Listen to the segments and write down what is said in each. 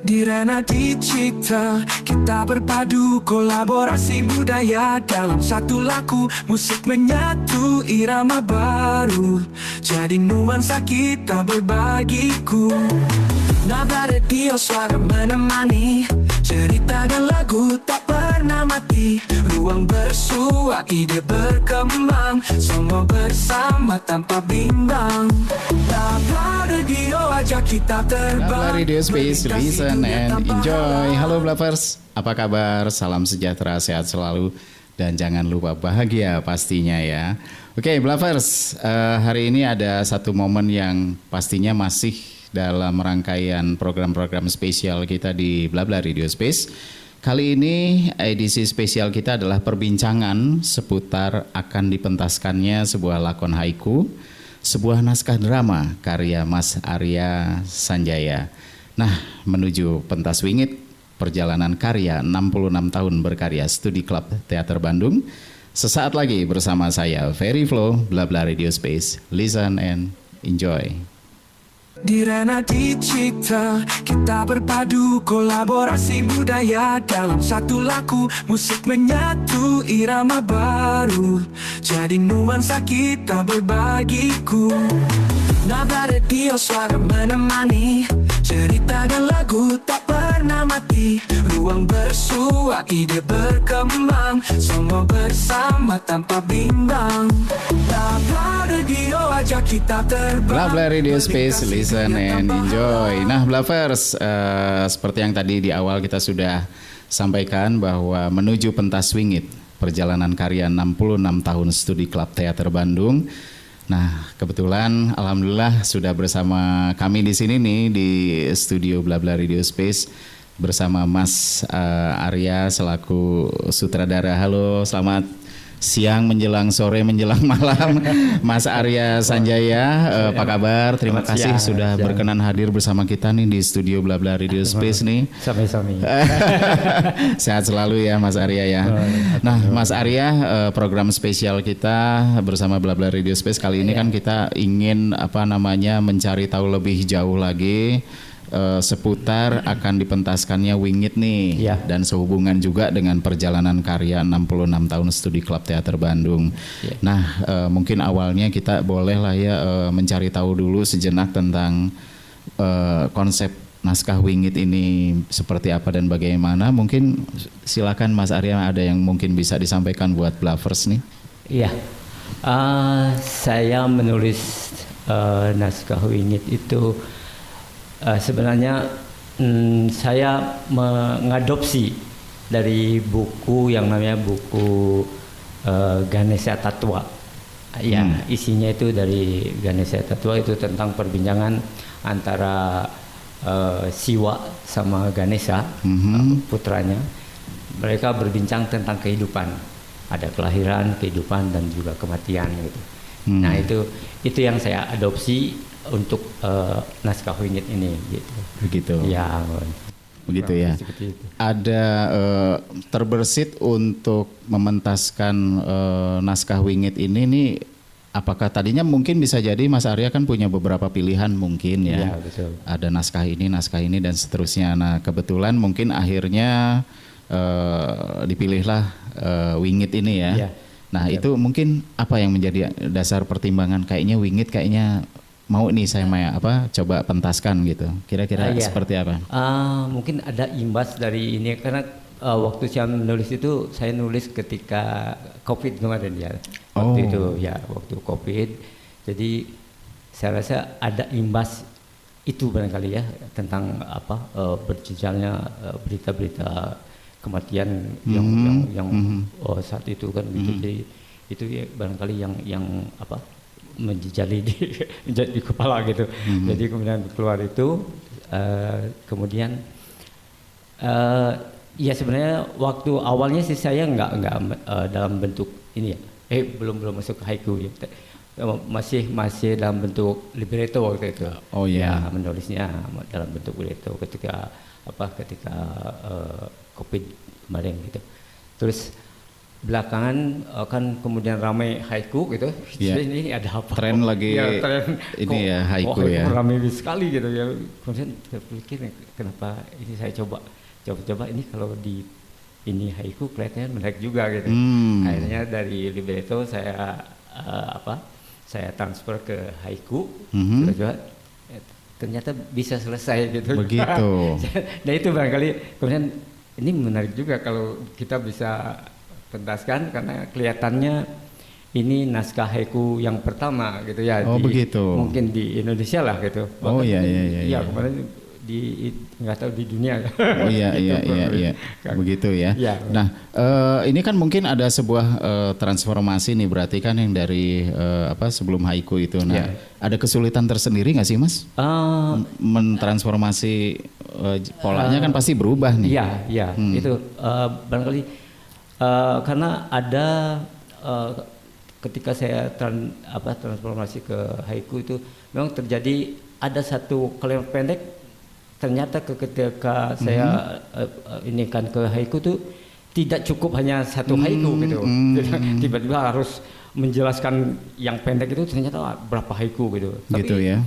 Di Rena Dicipta, kita berpadu kolaborasi budaya dalam satu lagu. Musik menyatu irama baru, jadi nuansa kita berbagiku. Nada radio suara menemani, cerita dan lagu tak pernah mati. Ruang bersua, ide berkembang, semua bersama tanpa bimbang. Blabla Radio ajak kita terbang. Blabla Radio Space, listen and enjoy. Halo Blabers, apa kabar? Salam sejahtera, sehat selalu, dan jangan lupa bahagia pastinya ya. Oke Blabers, hari ini ada satu momen yang pastinya masih dalam rangkaian program-program spesial kita di Blabla Radio Space. Kali ini edisi spesial kita adalah perbincangan seputar akan dipentaskannya sebuah lakon haiku, sebuah naskah drama karya Mas Arya Sanjaya. Nah, menuju pentas wingit perjalanan karya 66 tahun berkarya Studi Club Teater Bandung. Sesaat lagi bersama saya Ferry Flow, Blabla Radio Space. Listen and enjoy. Di Rena Dicipta, kita berpadu kolaborasi budaya dalam satu lagu. Musik menyatu irama baru, jadi nuansa kita berbagiku. Nada radio suara menemani, cerita dan lagu tak pernah mati. Ruang bersua, ide berkembang, semua bersama tanpa bimbang. Blabla Radio ajak kita terbang. Blabla Radio Space, listen and enjoy. Nah Blabers, seperti yang tadi di awal kita sudah sampaikan bahwa menuju pentas wingit perjalanan karya 66 tahun Studi Club Teater Bandung. Nah, kebetulan alhamdulillah sudah bersama kami di sini nih di studio Blabla Radio Space bersama Mas Arya selaku sutradara. Halo, selamat siang menjelang sore menjelang malam Mas Arya Sanjaya, apa kabar? Terima kasih sudah berkenan hadir bersama kita nih di studio Blabla Radio Space nih. Sami-sami. Sehat selalu ya Mas Arya ya. Nah Mas Arya, program spesial kita bersama Blabla Radio Space kali ini kan kita ingin mencari tahu lebih jauh lagi seputar akan dipentaskannya wingit nih dan sehubungan juga dengan perjalanan karya 66 tahun Studi Club Teater Bandung. Nah mungkin awalnya kita boleh lah ya mencari tahu dulu sejenak tentang konsep naskah wingit ini seperti apa dan bagaimana. Mungkin silakan Mas Arya, ada yang mungkin bisa disampaikan buat Blavers nih. Iya, saya menulis naskah wingit itu sebenarnya saya mengadopsi dari buku yang namanya buku Ganesha Tattva. Ya, isinya itu dari Ganesha Tattva itu tentang perbincangan antara Siwa sama Ganesha, putranya. Mereka berbincang tentang kehidupan. Ada kelahiran, kehidupan dan juga kematian gitu. Nah, itu yang saya adopsi untuk naskah wingit ini gitu. Begitu. Ya. Begitu ya. Ada terbersit untuk mementaskan naskah wingit ini nih, apakah tadinya mungkin bisa jadi Mas Arya kan punya beberapa pilihan mungkin ya. Ya, betul. Ada naskah ini dan seterusnya. Nah, kebetulan mungkin akhirnya dipilihlah wingit ini ya. Ya. Nah, itu mungkin apa yang menjadi dasar pertimbangan kayaknya wingit kayaknya mau nih saya coba pentaskan gitu. Kira-kira seperti apa? Mungkin ada imbas dari ini karena waktu saya menulis itu saya nulis ketika COVID kemarin ya. Waktu itu ya waktu COVID. Jadi saya rasa ada imbas itu barangkali ya tentang berjejalnya berita-berita kematian yang saat itu kan gitu. Jadi itu ya barangkali yang menjejali di kepala gitu. Jadi kemudian keluar itu kemudian ya sebenarnya waktu awalnya sih saya nggak dalam bentuk ini ya. Belum masuk ke haiku ya. Masih dalam bentuk libretto waktu itu. Oh iya. Ya, menulisnya dalam bentuk libretto ketika COVID kemarin gitu. Terus belakangan kan kemudian ramai haiku gitu. Iya. Ini ada apa? Tren lagi ini ya, haiku ya. Ramai sekali gitu ya. Kemudian saya pikir kenapa ini saya coba ini kalau di ini haiku kelihatannya menarik juga gitu. Akhirnya dari libretto saya saya transfer ke haiku. Coba ternyata bisa selesai gitu. Begitu. Nah itu barangkali kemudian ini menarik juga kalau kita bisa pentaskan karena kelihatannya ini naskah haiku yang pertama gitu ya. Oh begitu. Mungkin di Indonesia lah gitu. Oh iya. Iya kemarin nggak tahu di dunia. Oh iya iya. Begitu ya. Ya. Nah ini kan mungkin ada sebuah transformasi nih berarti kan yang dari sebelum haiku itu. Nah ada kesulitan tersendiri nggak sih Mas? Mentransformasi polanya kan pasti berubah nih. Iya. Itu barangkali karena ada ketika saya transformasi ke haiku itu memang terjadi ada satu kalimat pendek ternyata ketika saya ini kan ke haiku tuh tidak cukup hanya satu haiku gitu. Tiba-tiba harus menjelaskan yang pendek itu ternyata berapa haiku gitu. Tapi gitu ya.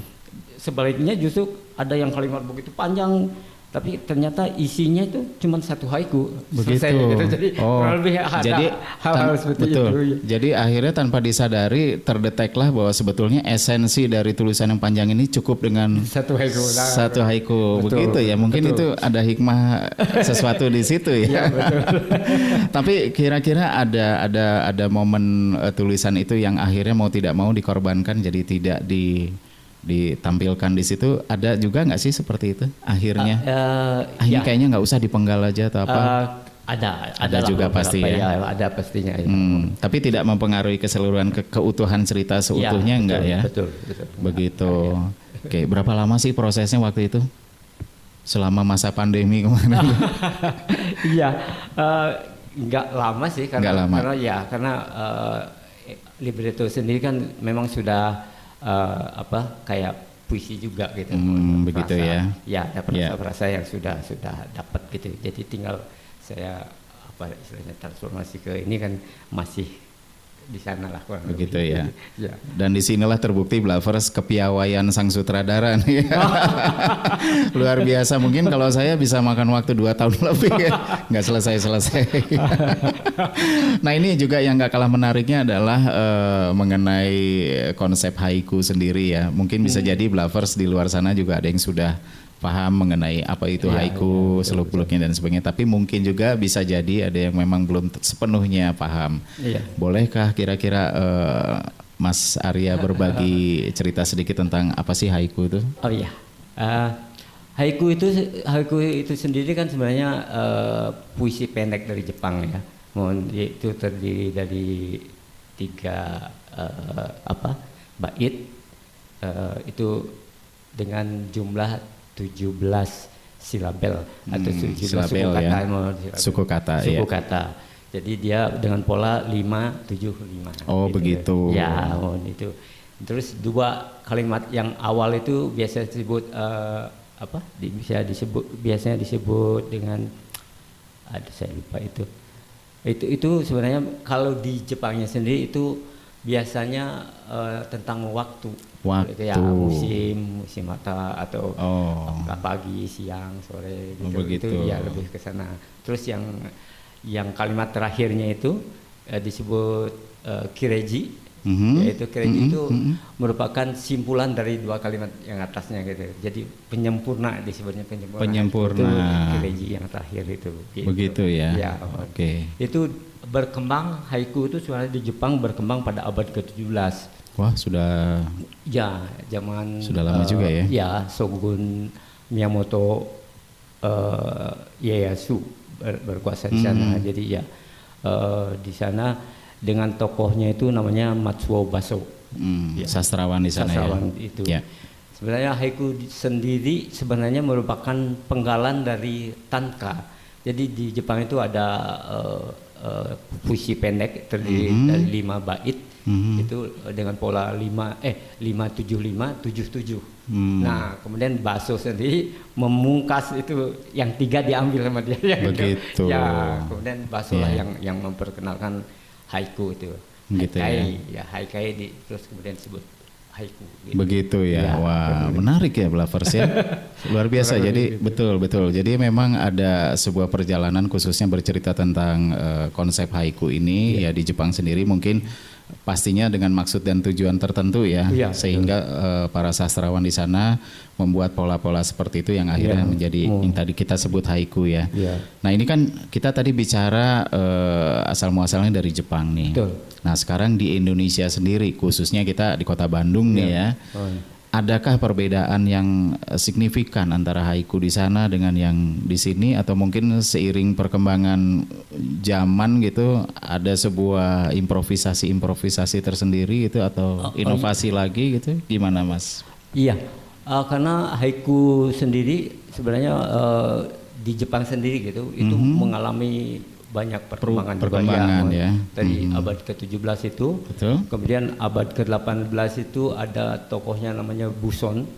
Sebaliknya justru ada yang kalimat begitu panjang tapi ternyata isinya itu cuma satu haiku. Begitu. Selesai, gitu. Jadi lebih ada jadi hal-hal seperti betul. itu. Ya. Jadi akhirnya tanpa disadari terdeteklah bahwa sebetulnya esensi dari tulisan yang panjang ini cukup dengan satu haiku. Satu haiku. Betul, begitu ya. Mungkin betul. itu ada hikmah sesuatu di situ ya. Ya betul. Tapi kira-kira ada momen tulisan itu yang akhirnya mau tidak mau dikorbankan jadi tidak ditampilkan di situ, ada juga nggak sih seperti itu akhirnya? Ini kayaknya nggak usah dipenggal aja atau apa? Ada juga pasti ya. Ada pastinya. Ya. Tapi tidak mempengaruhi keseluruhan keutuhan cerita seutuhnya betul, enggak ya? Betul. Begitu. Oke, berapa lama sih prosesnya waktu itu? Selama masa pandemi kemarin? Iya, nggak lama sih karena libretto sendiri kan memang sudah kayak puisi juga gitu. Begitu ya. Ya, ada perasa yang sudah dapat gitu. Jadi tinggal saya istilahnya transformasi ke ini kan masih di sana lah kurang begitu lebih. ya. Dan disinilah terbukti Blavers kepiawaian sang sutradara nih. Luar biasa, mungkin kalau saya bisa makan waktu 2 tahun lebih ya. Nggak selesai. Nah ini juga yang nggak kalah menariknya adalah mengenai konsep haiku sendiri ya. Mungkin bisa jadi Blavers di luar sana juga ada yang sudah paham mengenai apa itu haiku, seluk-beluknya dan sebagainya. Tapi mungkin juga bisa jadi ada yang memang belum sepenuhnya paham. Iya. Bolehkah kira-kira Mas Arya berbagi cerita sedikit tentang apa sih haiku itu? Oh iya, haiku itu sendiri kan sebenarnya puisi pendek dari Jepang ya. Itu terdiri dari 3 bait itu dengan jumlah 17 silabel atau 17 silabel suku kata. Jadi dia dengan pola 5-7-5. Oh gitu. Begitu. Ya, itu. Terus 2 kalimat yang awal itu biasa disebut biasanya disebut dengan saya lupa itu. Itu sebenarnya kalau di Jepangnya sendiri itu biasanya tentang waktu. Ya, musim mata atau pagi, siang, sore gitu. Begitu. Itu ya lebih ke sana. Terus yang kalimat terakhirnya itu disebut kireji. Yaitu kireji itu merupakan simpulan dari 2 kalimat yang atasnya gitu. Jadi penyempurna disebutnya penyempurna. Itu kireji yang terakhir itu. Gitu. Begitu ya. Ya, Oke. Itu berkembang haiku itu sebenarnya di Jepang berkembang pada abad ke-17. Wah, sudah zaman sudah lama juga ya. Ya, Shogun Miyamoto Ieyasu berkuasa di sana. Jadi ya di sana dengan tokohnya itu namanya Matsuo Baso. Sastrawan di sana itu. Ya. Sebenarnya haiku sendiri sebenarnya merupakan penggalan dari tanka. Jadi di Jepang itu ada puisi pendek terdiri dari 5 bait. Itu dengan pola 5-7-5 7-7. Nah, kemudian Baso sendiri memungkas itu yang 3 diambil sama dia. Begitu. Ya, kemudian Baso lah yang memperkenalkan haiku itu. Gitu haikai terus kemudian disebut haiku. Gitu. Begitu ya. Wah, menarik ya Blavers ya. Luar biasa. Jadi betul. Jadi memang ada sebuah perjalanan khususnya bercerita tentang konsep haiku ini ya di Jepang sendiri mungkin pastinya dengan maksud dan tujuan tertentu ya, sehingga para sastrawan di sana membuat pola-pola seperti itu yang akhirnya menjadi yang tadi kita sebut haiku ya. Nah ini kan kita tadi bicara asal muasalnya dari Jepang nih. Betul. Nah sekarang di Indonesia sendiri khususnya kita di kota Bandung nih ya. Adakah perbedaan yang signifikan antara haiku di sana dengan yang di sini atau mungkin seiring perkembangan zaman gitu ada sebuah improvisasi tersendiri gitu atau inovasi lagi gitu gimana Mas? Iya, karena haiku sendiri sebenarnya di Jepang sendiri gitu itu mengalami banyak perkembangan ya. Dari abad ke-17 itu. Betul. Kemudian abad ke-18 itu ada tokohnya namanya Buson.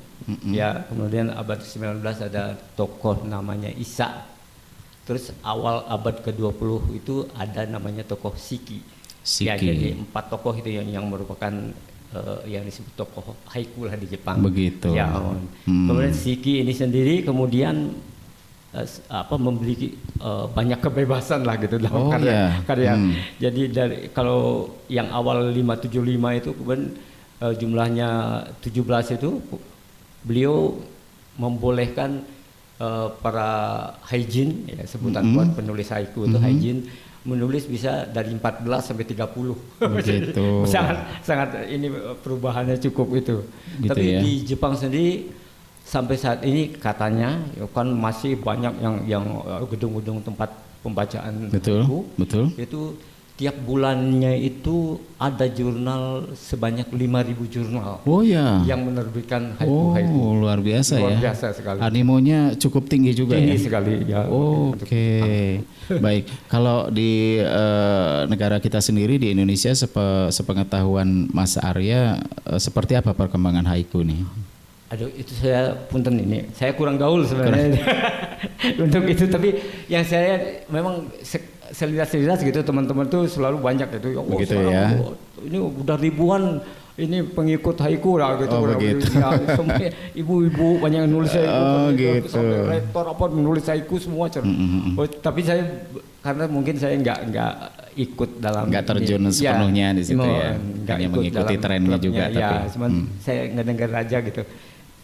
Ya, kemudian abad ke-19 ada tokoh namanya Isa. Terus awal abad ke-20 itu ada namanya tokoh Shiki. Ya, jadi 4 tokoh itu yang merupakan yang disebut tokoh haiku lah di Jepang. Begitu. Ya, kemudian Shiki ini sendiri kemudian memiliki banyak kebebasan lah gitu dalam karya. Jadi dari kalau yang awal 575 itu kemudian jumlahnya 17 itu beliau membolehkan para haijin ya sebutan buat penulis haiku itu haijin menulis bisa dari 14 sampai 30. Begitu. sangat ini perubahannya cukup itu. Gitu Tapi ya. di Jepang sendiri sampai saat ini katanya ya kan masih banyak yang gedung-gedung tempat pembacaan haiku. Betul. Itu tiap bulannya itu ada jurnal sebanyak 5.000 jurnal. Oh ya. Yang menerbitkan haiku. Oh, luar biasa ya. Luar biasa sekali. Animonya cukup tinggi juga Tinggi ya. sekali ya. Oke. Baik. Kalau di negara kita sendiri di Indonesia sepengetahuan Mas Arya seperti apa perkembangan haiku nih? Aduh, itu saya punten ini. Saya kurang gaul sebenarnya untuk itu. Tapi yang saya memang seliras gitu teman-teman tuh selalu banyak gitu. Begitu ya. Ini udah ribuan ini pengikut haiku lah gitu. Begitu. Ya, semua ibu-ibu banyak yang nulis haiku. Gitu. Sampai rektor apa menulis haiku semua. Tapi saya karena mungkin saya nggak ikut dalam terjun sepenuhnya di situ ya. Hanya mengikuti trennya juga. Ya, cuman saya ngedengar aja gitu.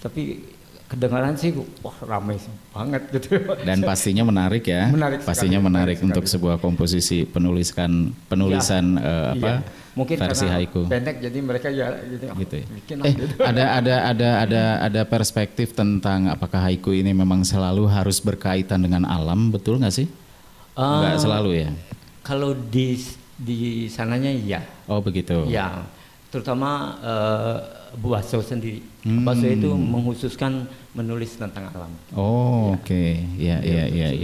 Tapi kedengaran sih wah ramai banget gitu. Dan pastinya menarik ya. Pastinya menarik untuk sebuah komposisi penulisan mungkin versi haiku. Pendek jadi mereka gitu. Bikin gitu. Ada perspektif tentang apakah haiku ini memang selalu harus berkaitan dengan alam, betul nggak sih? Nggak selalu ya. Kalau di sananya ya. Oh begitu. Ya, terutama Baso sendiri. Baso itu mengkhususkan menulis tentang alam. Oh oke. Ya.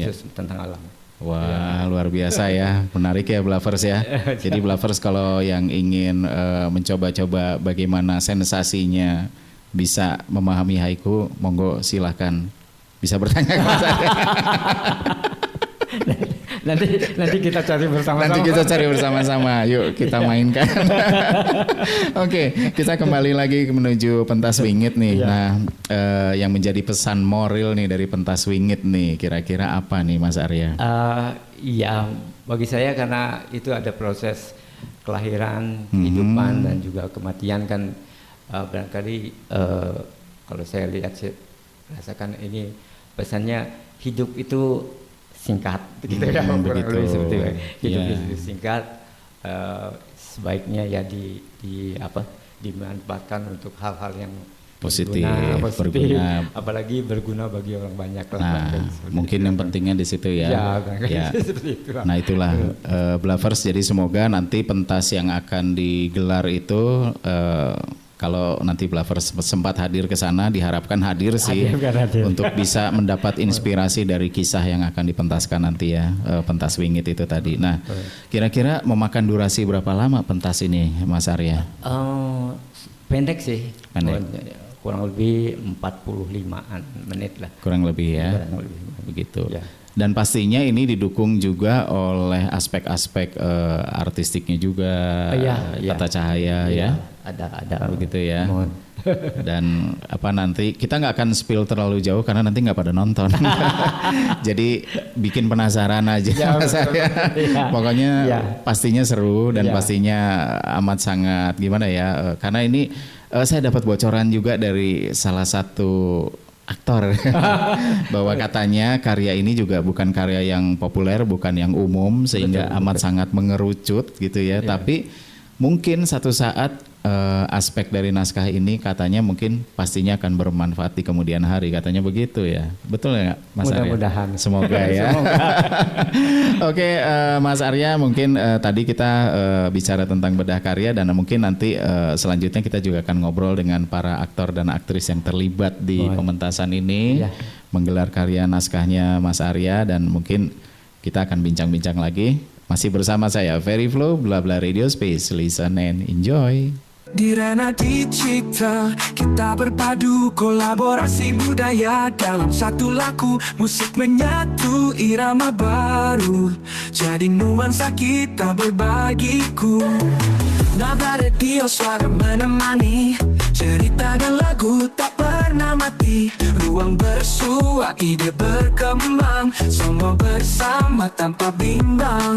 Khusus tentang alam. Wah luar biasa ya, menarik ya Blavers ya. Jadi Blavers kalau yang ingin mencoba-coba bagaimana sensasinya bisa memahami haiku, monggo silahkan bisa bertanya ke Mas Arya. Nanti kita cari bersama-sama. Nanti kita cari bersama-sama. Yuk kita mainkan. Oke, kita kembali lagi menuju pentas wingit nih. Nah, yang menjadi pesan moral nih dari pentas wingit nih, kira-kira apa nih Mas Arya? Ya, bagi saya karena itu ada proses kelahiran, kehidupan dan juga kematian kan barangkali kalau saya lihat rasakan ini pesannya hidup itu singkat gitu ya, begitu. Seperti hidup itu singkat, sebaiknya ya dimanfaatkan untuk hal-hal yang positif, berguna, apalagi berguna bagi orang banyak lah. Nah, mungkin yang pentingnya di situ ya. Nah itulah Blavers. Jadi semoga nanti pentas yang akan digelar itu kalau nanti Blavers sempat hadir ke sana, diharapkan hadir sih Hadir. untuk bisa mendapat inspirasi dari kisah yang akan dipentaskan nanti ya, pentas Wingit itu tadi. Nah, kira-kira memakan durasi berapa lama pentas ini, Mas Arya? Pendek sih. Pendek. Kurang lebih 45-an menit lah. Kurang lebih ya, Kurang lebih. begitu. Ya. Dan pastinya ini didukung juga oleh aspek-aspek artistiknya juga, tata cahaya ya. Ada Begitu ya. Mohon. Dan apa nanti kita nggak akan spill terlalu jauh karena nanti nggak pada nonton. Jadi bikin penasaran aja Mas Arya. Pokoknya pastinya seru dan pastinya amat sangat gimana ya. Karena ini saya dapat bocoran juga dari salah satu aktor bahwa katanya karya ini juga bukan karya yang populer, bukan yang umum sehingga amat sangat mengerucut gitu ya. Tapi mungkin satu saat aspek dari naskah ini katanya mungkin pastinya akan bermanfaat di kemudian hari, katanya begitu ya. Betul ya Mas Arya? Mudah-mudahan. Semoga ya. Oke, Mas Arya, mungkin tadi kita bicara tentang bedah karya dan mungkin nanti selanjutnya kita juga akan ngobrol dengan para aktor dan aktris yang terlibat di pementasan ini, menggelar karya naskahnya Mas Arya, dan mungkin kita akan bincang-bincang lagi. Masih bersama saya Ferry Flow, Bla Bla Radio Space, listen and enjoy. Di Renati Cipta kita berpadu kolaborasi budaya dalam satu lagu, musik menyatu irama baru, jadi nuansa kita berbagiku. Nada radio suara menemani, cerita dan lagu tak pernah mati. Ruang bersua, ide berkembang, semua bersama tanpa bimbang.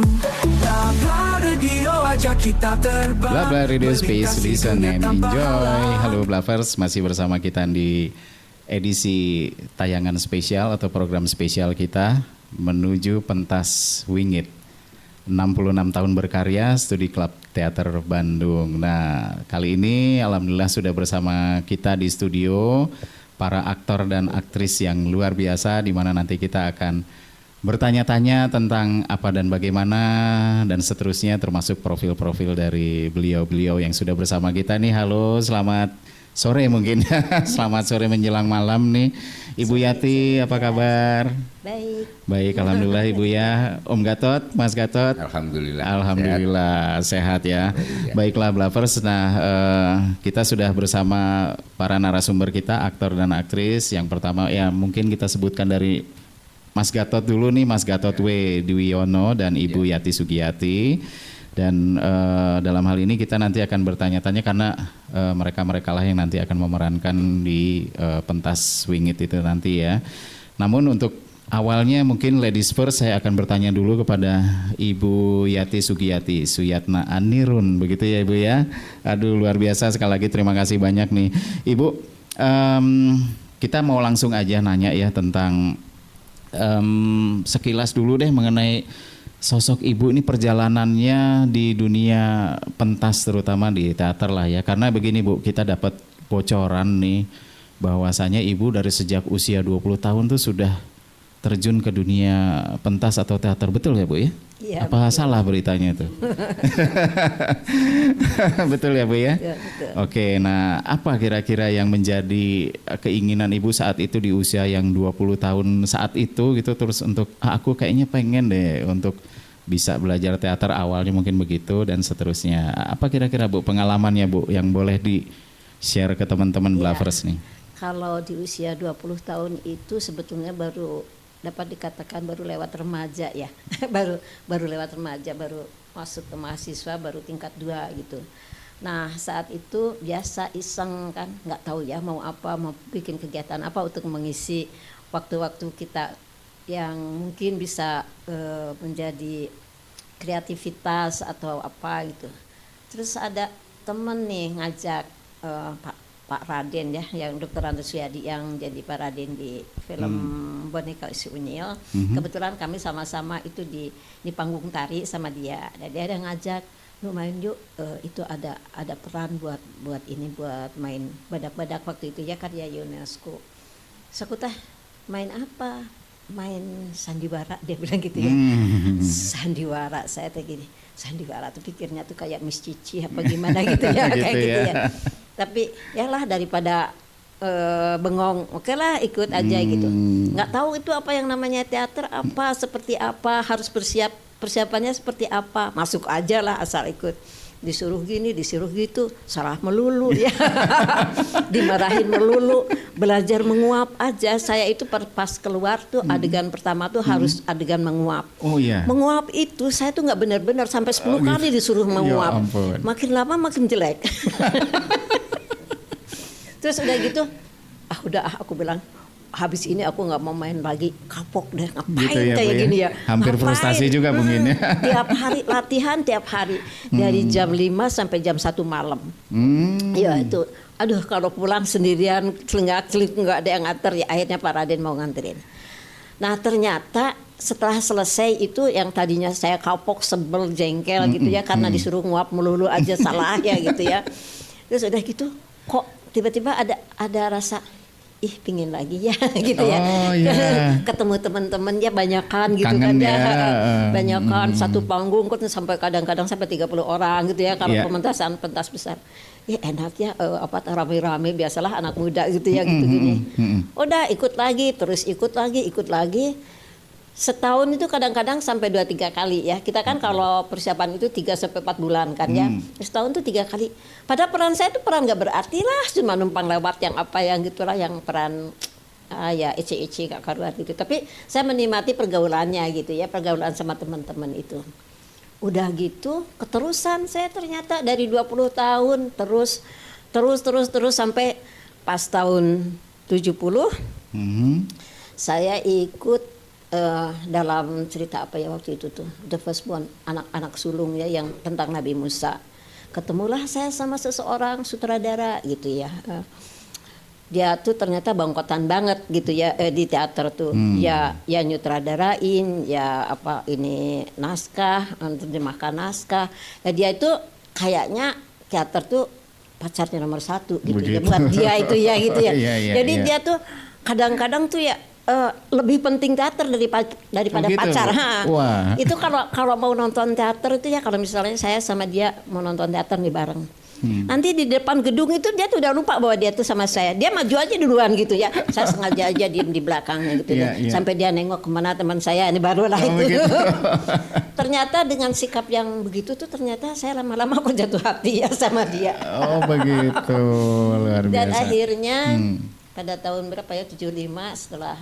Bla radio ajak kita terbang. Bla Bla Radio Space, listen and enjoy. Halo Blavers, masih bersama kita di edisi tayangan spesial atau program spesial kita menuju pentas Wingit 66 tahun berkarya Studi Club Teater Bandung. Nah, kali ini alhamdulillah sudah bersama kita di studio para aktor dan aktris yang luar biasa, di mana nanti kita akan bertanya-tanya tentang apa dan bagaimana dan seterusnya, termasuk profil-profil dari beliau-beliau yang sudah bersama kita nih. Halo, selamat sore mungkin. Selamat sore menjelang malam nih. Ibu Yati, apa kabar? Baik. Baik, alhamdulillah Ibu ya. Om Gatot, Mas Gatot. Alhamdulillah. Alhamdulillah sehat ya. Baiklah Blavers, nah kita sudah bersama para narasumber kita, aktor dan aktris. Yang pertama ya mungkin kita sebutkan dari Mas Gatot dulu nih, Mas Gatot W. Dwiyono dan Ibu Yati Sugiyati. Dan dalam hal ini kita nanti akan bertanya-tanya karena mereka-mereka lah yang nanti akan memerankan di pentas Wingit itu nanti ya. Namun untuk awalnya mungkin ladies first, saya akan bertanya dulu kepada Ibu Yati Sugiyati, Suyatna Anirun, begitu ya Ibu ya. Aduh luar biasa, sekali lagi terima kasih banyak nih Ibu. Kita mau langsung aja nanya ya tentang sekilas dulu deh mengenai sosok Ibu ini, perjalanannya di dunia pentas terutama di teater lah ya. Karena begini Bu, kita dapat bocoran nih bahwasanya Ibu dari sejak usia 20 tahun tuh sudah terjun ke dunia pentas atau teater, betul ya Bu ya? Iya. Apa betul. Salah beritanya itu? Betul ya Bu ya? Ya, betul. Oke, nah apa kira-kira yang menjadi keinginan Ibu saat itu di usia yang 20 tahun saat itu gitu, terus untuk aku kayaknya pengen deh untuk bisa belajar teater, awalnya mungkin begitu dan seterusnya. Apa kira-kira Bu pengalamannya Bu yang boleh di-share ke teman-teman Blavers nih? Kalau di usia 20 tahun itu sebetulnya baru dapat dikatakan baru lewat remaja ya. baru lewat remaja, baru masuk ke mahasiswa, baru tingkat 2 gitu. Nah saat itu biasa iseng kan, nggak tahu ya mau apa, mau bikin kegiatan apa untuk mengisi waktu-waktu kita yang mungkin bisa menjadi kreativitas atau apa gitu. Terus ada temen nih ngajak Pak Raden ya, yang Dr. Andres Wiyadi yang jadi Pak Raden di film Boneka Si Unyil. Kebetulan kami sama-sama itu di panggung tari sama dia. Dan dia ada ngajak, lu main yuk, itu ada peran buat ini, buat main badak-badak waktu itu ya, karya UNESCO. Sekuta main apa? Main sandiwara, dia bilang gitu ya. Sandiwara, saya tuh gini, sandiwara tuh pikirnya tuh kayak Miss Cici apa gimana gitu ya. Gitu kayak gitu ya. ya. Tapi yalah daripada bengong, oke lah ikut aja gitu. Nggak tahu itu apa yang namanya teater, apa seperti apa, harus persiapannya seperti apa, masuk aja lah asal ikut. Disuruh gini, disuruh gitu, salah melulu ya. Dimarahin melulu, belajar menguap aja. Saya itu pas keluar tuh adegan pertama tuh harus adegan menguap. Oh iya. Menguap itu saya tuh nggak benar-benar sampai 10 kali disuruh menguap. Ya ampun. Makin lama makin jelek. Terus udah gitu, aku bilang habis ini aku nggak mau main lagi, kapok deh, ngapain Gitu ya, kayak Bu, ya? gini ya. Hampir Ngapain? frustasi juga mungkin ya. Tiap hari latihan, tiap hari dari jam 5 sampai jam 1 malam. Ya itu, aduh kalau pulang sendirian celingak-celingak nggak ada yang nganter ya, akhirnya Pak Raden mau nganterin. Nah ternyata setelah selesai itu yang tadinya saya kapok, sebel, jengkel gitu ya karena disuruh nguap melulu aja salah ya gitu ya. Terus udah gitu kok tiba-tiba ada rasa pingin lagi ya gitu ya. Iya. Ketemu teman-teman ya banyakan gitu Kangen kan ya. Banyakan satu panggung kan sampai kadang-kadang sampai 30 orang gitu ya kalau Iya. pementasan pentas besar. Enak ya rame-rame biasalah anak muda gitu ya gitu gini. Udah ikut lagi, terus ikut lagi. Setahun itu kadang-kadang sampai 2-3 kali ya. Kita kan kalau persiapan itu 3-4 bulan kan ya. Setahun tuh 3 kali. Padahal peran saya itu peran gak berarti lah, cuma numpang lewat yang apa yang gitulah, yang peran ya ece-ece gak karuan gitu. Tapi saya menikmati pergaulannya gitu ya, pergaulan sama teman-teman itu. Udah gitu keterusan saya ternyata dari 20 tahun terus sampai pas tahun 70 saya ikut dalam cerita apa ya waktu itu tuh, The Firstborn, anak-anak sulung ya yang tentang Nabi Musa. Ketemulah saya sama seseorang sutradara gitu ya. Dia tuh ternyata bangkotan banget gitu ya di teater tuh. Ya nyutradarain, ya apa ini naskah, terjemahkan naskah. Nah, dia itu kayaknya teater tuh pacarnya nomor 1 gitu ya buat dia itu ya gitu ya. Jadi dia tuh kadang-kadang tuh ya lebih penting teater daripada pacar. Wah. Itu kalau mau nonton teater itu ya, kalau misalnya saya sama dia mau nonton teater nih bareng. Nanti di depan gedung itu dia tuh udah lupa bahwa dia tuh sama saya. Dia maju aja duluan gitu ya. Saya sengaja aja diem di belakangnya gitu ya. Sampai dia nengok kemana teman saya, ini barulah itu. Ternyata dengan sikap yang begitu tuh ternyata saya lama-lama kok jatuh hati ya sama dia. Oh begitu, luar biasa. Dan akhirnya pada tahun berapa ya, 75 setelah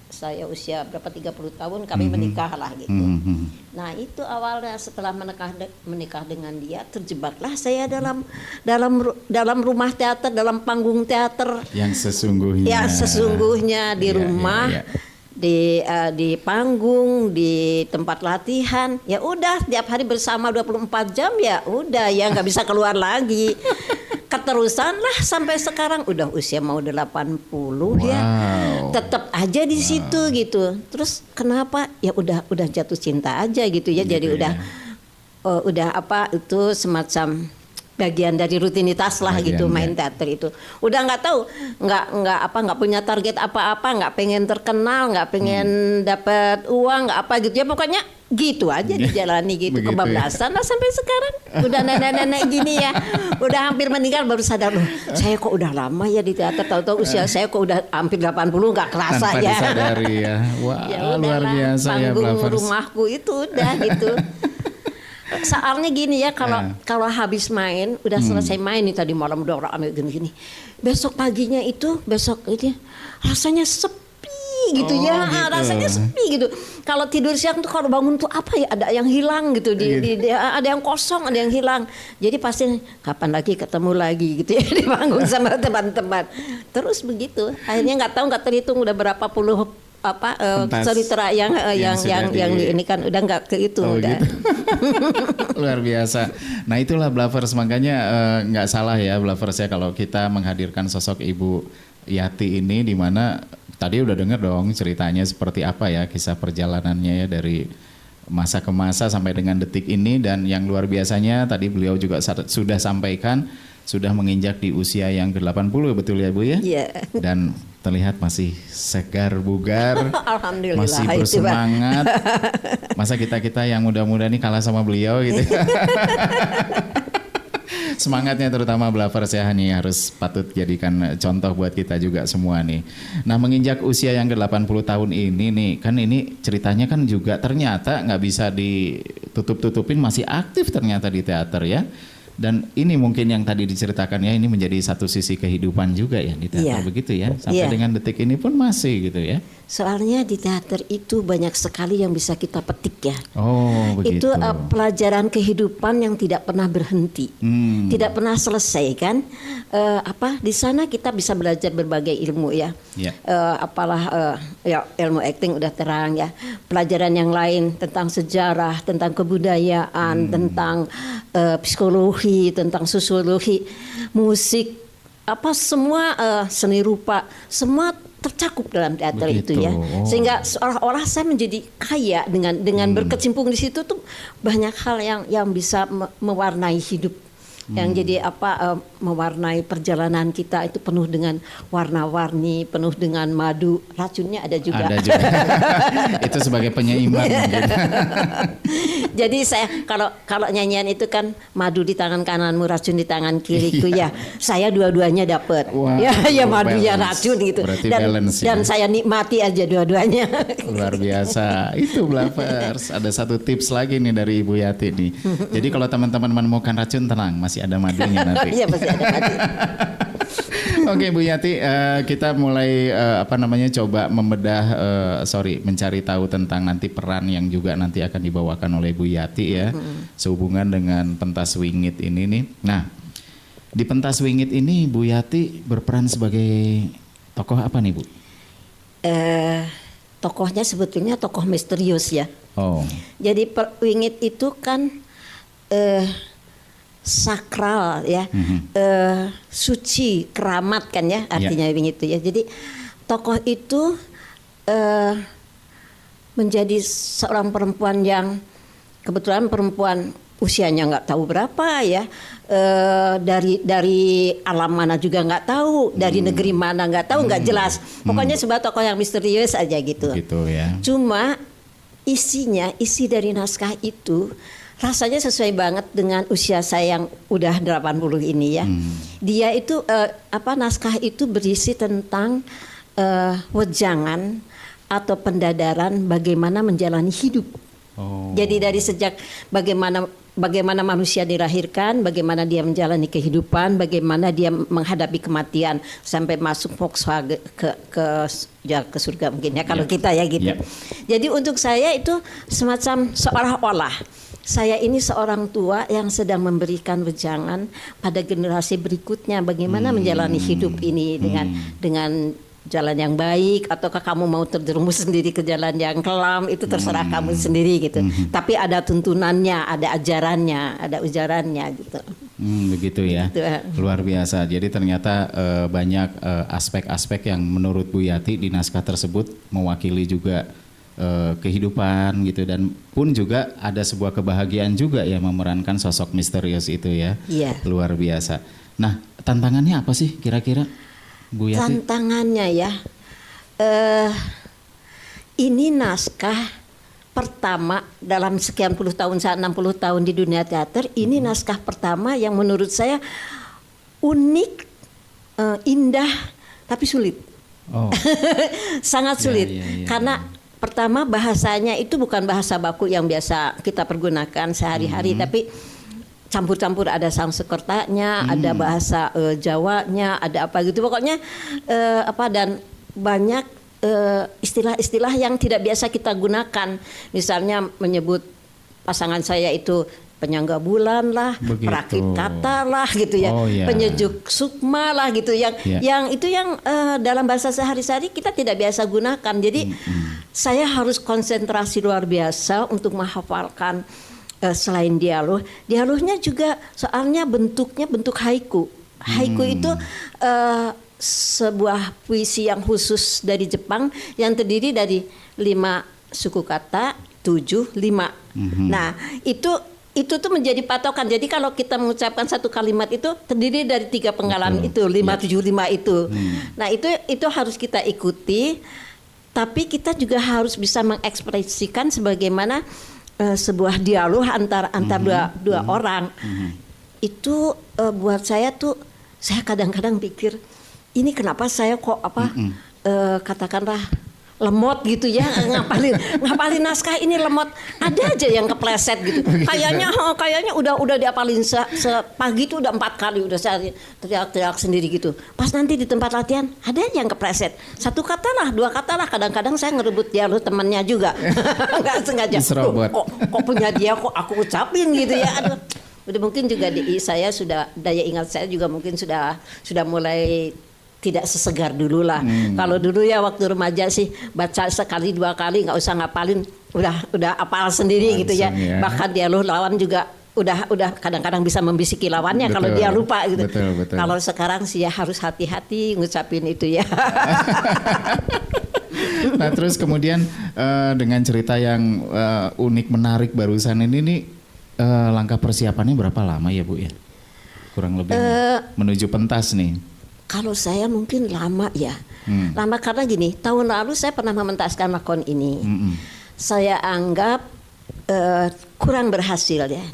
saya usia berapa 30 tahun kami menikah lah gitu. Nah itu awalnya setelah menikah dengan dia, terjebaklah saya dalam rumah teater, dalam panggung teater yang sesungguhnya di rumah. Di panggung, di tempat latihan, ya udah tiap hari bersama 24 jam ya udah ya nggak bisa keluar lagi. Keterusan lah sampai sekarang udah usia mau 80 ya. Tetap aja di situ gitu. Terus kenapa? Ya udah jatuh cinta aja gitu ya. Jadi udah apa itu semacam bagian dari rutinitas lah gitu main teater itu. Udah nggak tahu, nggak punya target apa-apa, nggak pengen terkenal, nggak pengen dapat uang, nggak apa gitu ya, pokoknya gitu aja dijalani gitu. Kebablasan lah sampai sekarang. Udah nenek-nenek gini ya, udah hampir meninggal baru sadar loh, saya kok udah lama ya di teater, tahu-tahu usia saya kok udah hampir 80 nggak kerasa tanpa ya. disadari ya. Wah, Ya luar udahlah, biasa ya panggung Blavers. rumahku itu udah gitu. Soalnya gini ya, kalau habis main, udah selesai main nih tadi malam udah rame gini-gini. Besok paginya itu, rasanya sepi gitu ya, rasanya sepi gitu. Kalau tidur siang tuh kalau bangun tuh apa ya, ada yang hilang gitu, ada yang kosong, ada yang hilang. Jadi pasti kapan lagi ketemu lagi gitu ya di panggung sama teman-teman. Terus begitu, akhirnya nggak terhitung udah berapa puluh cerita yang ini kan udah nggak kehitung udah. Gitu. Luar biasa. Nah itulah Blavers, makanya nggak salah ya Blavers ya kalau kita menghadirkan sosok Ibu Yati ini, di mana tadi udah denger dong ceritanya seperti apa ya, kisah perjalanannya ya dari masa ke masa sampai dengan detik ini. Dan yang luar biasanya tadi beliau juga sudah sampaikan sudah menginjak di usia yang ke-80, betul ya Bu ya? Iya. Dan terlihat masih segar bugar, Alhamdulillah, masih bersemangat. Masa kita yang muda-muda nih kalah sama beliau gitu. Semangatnya terutama Blavers ya, nih harus patut jadikan contoh buat kita juga semua nih. Nah, menginjak usia yang ke-80 tahun ini nih, kan ini ceritanya kan juga ternyata nggak bisa ditutup-tutupin, masih aktif ternyata di teater ya. Dan ini mungkin yang tadi diceritakan ya, ini menjadi satu sisi kehidupan juga ya di teater, begitu ya. Sampai dengan detik ini pun masih gitu ya. Soalnya di teater itu banyak sekali yang bisa kita petik ya. Oh, begitu. Itu pelajaran kehidupan yang tidak pernah berhenti, tidak pernah selesai kan. Di sana kita bisa belajar berbagai ilmu ya. Ya ilmu acting udah terang ya. Pelajaran yang lain tentang sejarah, tentang kebudayaan, tentang psikologi, tentang sosiologi, musik, semua seni rupa, semua tercakup dalam teater itu ya. Sehingga seolah-olah saya menjadi kaya dengan berkecimpung di situ tuh banyak hal yang bisa mewarnai hidup. Yang jadi mewarnai perjalanan kita itu penuh dengan warna-warni, penuh dengan madu, racunnya ada juga. Ada juga. Itu sebagai penyeimbang mungkin. Jadi saya kalau nyanyian itu kan madu di tangan kananmu, racun di tangan kiriku ya. Saya dua-duanya dapat. Wow, ya madu ya racun gitu. Dan saya nikmati aja dua-duanya. Luar biasa. Itu Blavers. Ada satu tips lagi nih dari Ibu Yati nih. Jadi kalau teman-teman menemukan racun, tenang, masih ada madunya nanti. Iya, pasti ada madu. Oke Bu Yati, kita mulai coba membedah, mencari tahu tentang nanti peran yang juga nanti akan dibawakan oleh Bu Yati ya, sehubungan dengan pentas Wingit ini nih. Nah, di pentas Wingit ini Bu Yati berperan sebagai tokoh apa nih Bu? Tokohnya sebetulnya tokoh misterius ya. Oh. Jadi Wingit itu kan sakral ya, suci, keramat kan ya artinya Wingit itu ya. Jadi tokoh itu menjadi seorang perempuan yang kebetulan perempuan usianya nggak tahu berapa ya, dari alam mana juga nggak tahu, dari negeri mana nggak tahu, nggak jelas. Pokoknya sebuah tokoh yang misterius aja gitu. Gitu ya. Cuma isi dari naskah itu rasanya sesuai banget dengan usia saya yang udah 80 ini ya. Dia itu naskah itu berisi tentang wejangan atau pendadaran bagaimana menjalani hidup. Oh. Jadi dari sejak bagaimana manusia dilahirkan, bagaimana dia menjalani kehidupan, bagaimana dia menghadapi kematian sampai masuk Volkswagen ke surga mungkin ya kalau kita ya gitu. Jadi untuk saya itu semacam seolah-olah saya ini seorang tua yang sedang memberikan wejangan pada generasi berikutnya bagaimana menjalani hidup ini dengan jalan yang baik, ataukah kamu mau terjerumus sendiri ke jalan yang kelam, itu terserah kamu sendiri gitu. Tapi ada tuntunannya, ada ajarannya, ada ujarannya gitu. Begitu ya. Gitu. Luar biasa. Jadi ternyata banyak aspek-aspek yang menurut Bu Yati di naskah tersebut mewakili juga kehidupan gitu, dan pun juga ada sebuah kebahagiaan juga ya memerankan sosok misterius itu ya. Luar biasa. Nah, tantangannya apa sih kira-kira Bu Yati? Tantangannya ya, ini naskah pertama dalam sekian puluh tahun, saat 60 tahun di dunia teater, ini naskah pertama yang menurut saya unik, indah, tapi sulit. Oh. Sangat sulit, karena pertama bahasanya itu bukan bahasa baku yang biasa kita pergunakan sehari-hari, tapi campur-campur, ada Sanskertanya, ada bahasa Jawanya, ada apa gitu. Pokoknya dan banyak istilah-istilah yang tidak biasa kita gunakan. Misalnya menyebut pasangan saya itu penyangga bulan lah, perakit kata lah gitu ya, penyejuk sukma lah gitu, yang itu yang dalam bahasa sehari-hari kita tidak biasa gunakan. Jadi saya harus konsentrasi luar biasa untuk menghafalkan. Selain dialognya juga soalnya bentuknya bentuk haiku. Haiku itu sebuah puisi yang khusus dari Jepang yang terdiri dari 5 suku kata, 7, 5. Nah, itu tuh menjadi patokan. Jadi kalau kita mengucapkan satu kalimat itu terdiri dari 3 penggalan itu, 5, 7, 5 itu. Nah, itu harus kita ikuti, tapi kita juga harus bisa mengekspresikan sebagaimana sebuah dialog antara dua orang. itu buat saya tuh, saya kadang-kadang pikir ini kenapa saya kok katakanlah lemot gitu ya, ngapalin naskah ini lemot, ada aja yang kepleset gitu. Kayaknya udah diapalin sepagi itu udah 4 kali udah saya teriak-teriak sendiri gitu. Pas nanti di tempat latihan ada aja yang kepleset. 1 kata lah, 2 kata lah, kadang-kadang saya ngerebut dia lu temannya juga. Nggak sengaja. Kok punya dia kok aku ucapin gitu ya. Aduh. Udah mungkin juga saya sudah daya ingat saya juga mungkin sudah mulai tidak sesegar dulu lah. Kalau dulu ya waktu remaja sih baca sekali 2 kali nggak usah ngapalin, udah apal sendiri gitu ya. Bahkan dialog lawan juga udah kadang-kadang bisa membisiki lawannya kalau dia lupa gitu. Betul. Kalau sekarang sih ya harus hati-hati ngucapin itu ya. Nah terus kemudian dengan cerita yang unik menarik barusan ini nih, langkah persiapannya berapa lama ya Bu ya? Kurang lebih menuju pentas nih. Kalau saya mungkin lama ya. Lama karena gini, tahun lalu saya pernah mementaskan lakon ini. Saya anggap kurang berhasil ya.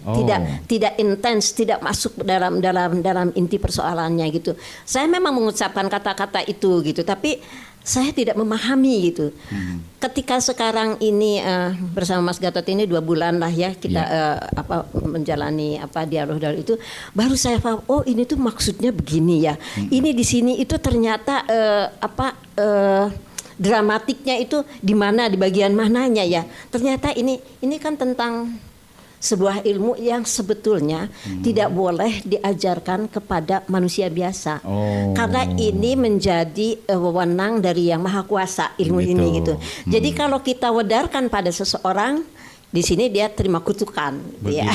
Tidak intens, tidak masuk dalam inti persoalannya gitu. Saya memang mengucapkan kata-kata itu gitu, tapi saya tidak memahami gitu. Ketika sekarang ini bersama Mas Gatot ini 2 bulan lah ya kita menjalani dialog itu, baru saya paham, oh ini tuh maksudnya begini ya. Ini di sini itu ternyata dramatiknya itu di mana, di bagian mananya ya. Ternyata ini kan tentang sebuah ilmu yang sebetulnya tidak boleh diajarkan kepada manusia biasa. Karena ini menjadi wewenang dari Yang Maha Kuasa ilmu ini gitu. Jadi kalau kita wedarkan pada seseorang, di sini dia terima kutukan, ya.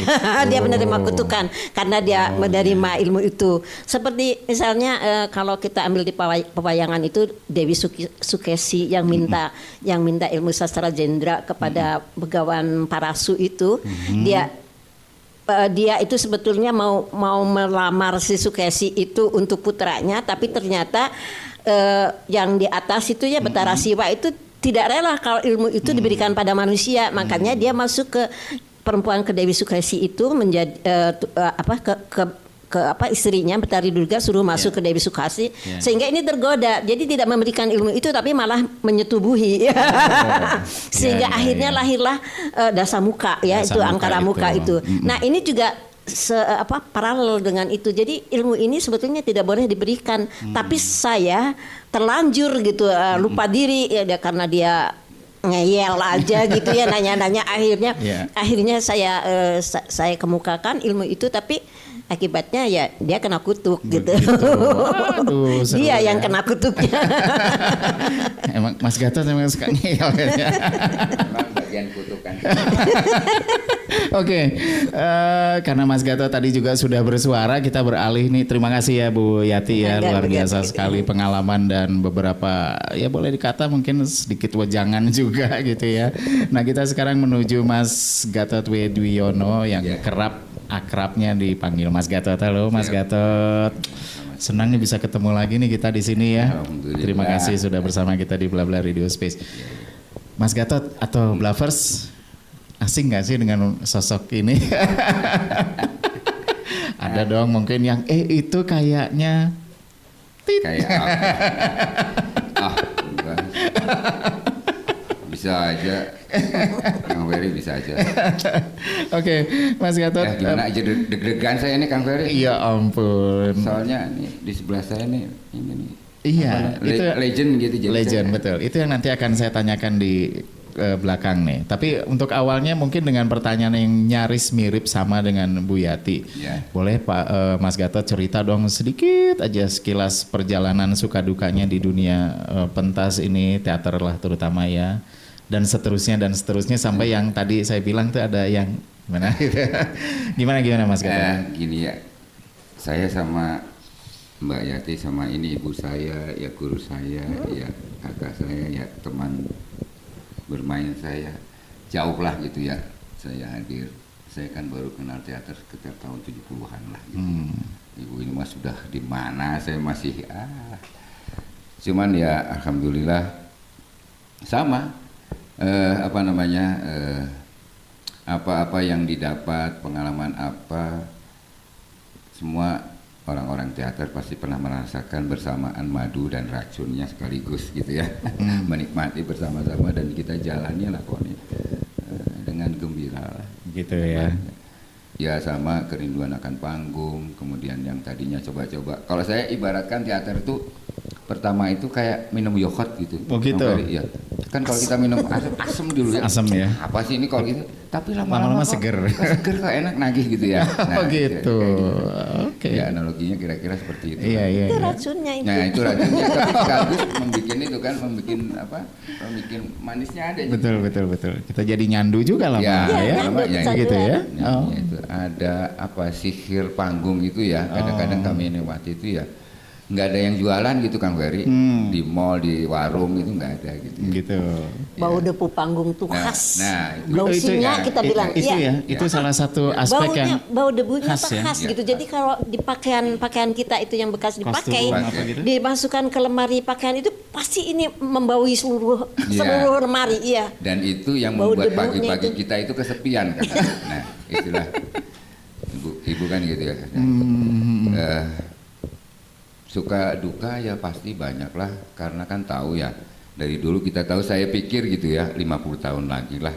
Dia menerima kutukan karena dia menerima ilmu itu. Seperti misalnya kalau kita ambil di pewayangan itu Dewi Sukesi yang minta ilmu sastra jendra kepada Begawan Parasu itu, dia itu sebetulnya mau melamar si Sukesi itu untuk putranya, tapi ternyata yang di atas itu ya Betara Siwa itu tidak rela kalau ilmu itu diberikan pada manusia, makanya dia masuk ke perempuan, ke Dewi Sukesi itu menjadi istrinya Betari Durga suruh masuk ke Dewi Sukesi, sehingga ini tergoda, jadi tidak memberikan ilmu itu tapi malah menyetubuhi, sehingga akhirnya lahirlah Dasamuka ya, itu Angkara Muka itu. Nah ini juga paralel dengan itu. Jadi ilmu ini sebetulnya tidak boleh diberikan, tapi saya terlanjur gitu lupa diri ya karena dia ngeyel aja gitu ya, nanya-nanya, akhirnya saya kemukakan ilmu itu, tapi akibatnya ya dia kena kutuk gitu. Aduh, dia yang kena kutuknya. Emang Mas Gatot emang suka ngeyel kayaknya. Emang bagian kutukan. Oke, karena Mas Gatot tadi juga sudah bersuara, kita beralih nih. Terima kasih ya Bu Yati ya, luar biasa sekali pengalaman dan beberapa ya boleh dikata mungkin sedikit wejangan juga gitu ya. Nah kita sekarang menuju Mas Gatot Wedwiono yang akrabnya dipanggil Mas Gatot. Halo Mas Gatot. Senang nih bisa ketemu lagi nih kita di sini ya. Terima kasih sudah bersama kita di Bla Bla Radio Space. Mas Gatot atau Blavers, asing gak sih dengan sosok ini? Ada dong mungkin yang itu kayaknya kayak enggak. Bisa aja. Kang Ferry bisa aja. Oke, Mas Gatot. Gimana aja deg-degan saya nih Kang Ferry. Iya ampun. Soalnya nih di sebelah saya nih ini nih. Iya, itu legend gitu jadi. Legend betul. Itu yang nanti akan saya tanyakan di belakang nih. Tapi untuk awalnya mungkin dengan pertanyaan yang nyaris mirip sama dengan Bu Yati. Boleh Pak Mas Gatot cerita dong sedikit aja sekilas perjalanan suka dukanya di dunia pentas ini, teater lah terutama ya. Dan seterusnya sampai yang tadi saya bilang tuh ada yang gimana gitu. Gimana Mas Gatot? Gini ya. Saya sama Mbak Yati sama ini ibu saya, ya guru saya, ya kakak saya, ya teman bermain saya, jauh lah gitu ya. Saya hadir, saya kan baru kenal teater sekitar tahun 70-an lah gitu. Ibu ini mah sudah di mana, saya masih cuman ya alhamdulillah sama apa-apa yang didapat, pengalaman apa semua orang-orang teater pasti pernah merasakan bersamaan madu dan racunnya sekaligus gitu ya. Menikmati bersama-sama dan kita jalani lakoni dengan gembira lah. Gitu ya. Ya sama kerinduan akan panggung, kemudian yang tadinya coba-coba. Kalau saya ibaratkan teater itu pertama itu kayak minum yogurt gitu. Oh gitu. Iya. Kan kalau kita minum asam dulu ya. Asam ya. Apa sih ini kalau gitu? Tapi Lama-lama lama-lama kok seger. seger kok enak nagih gitu ya. Oh gitu. kira-kira Oke. Ya analoginya kira-kira seperti itu. Iya iya. Itu iya. racunnya itu. Nah itu racunnya tapi sekaligus membuat itu kan membuat apa? Membuat manisnya ada. Betul betul betul. Kita jadi nyandu juga lah Ya, Mak, ya. lama ya, Gitu ya. Nah, Oh. itu ada apa sihir panggung itu ya. Kadang-kadang kami lewati itu ya nggak ada yang jualan gitu Kang Ferry. Di mall, di warung itu nggak ada gitu. Gitu. Bau debu panggung tuh Nah, khas. nah, itu- Blowsingnya itu- kita bilang. Itu Iya. ya, itu salah satu aspek Baunya, yang bau debunya khas khas, ya? khas Iya, gitu. Jadi kalau di pakaian kita itu yang bekas kostum dipakai, apa gitu. dimasukkan ke lemari pakaian itu pasti ini membaui seluruh Iya. seluruh lemari. Iya. Dan itu yang Bau membuat debunya pagi-pagi itu. kita itu kesepian kan. Nah, istilah ibu kan gitu ya. Suka duka ya pasti banyak lah karena kan tahu ya dari dulu kita tahu saya pikir gitu ya 50 tahun lagi lah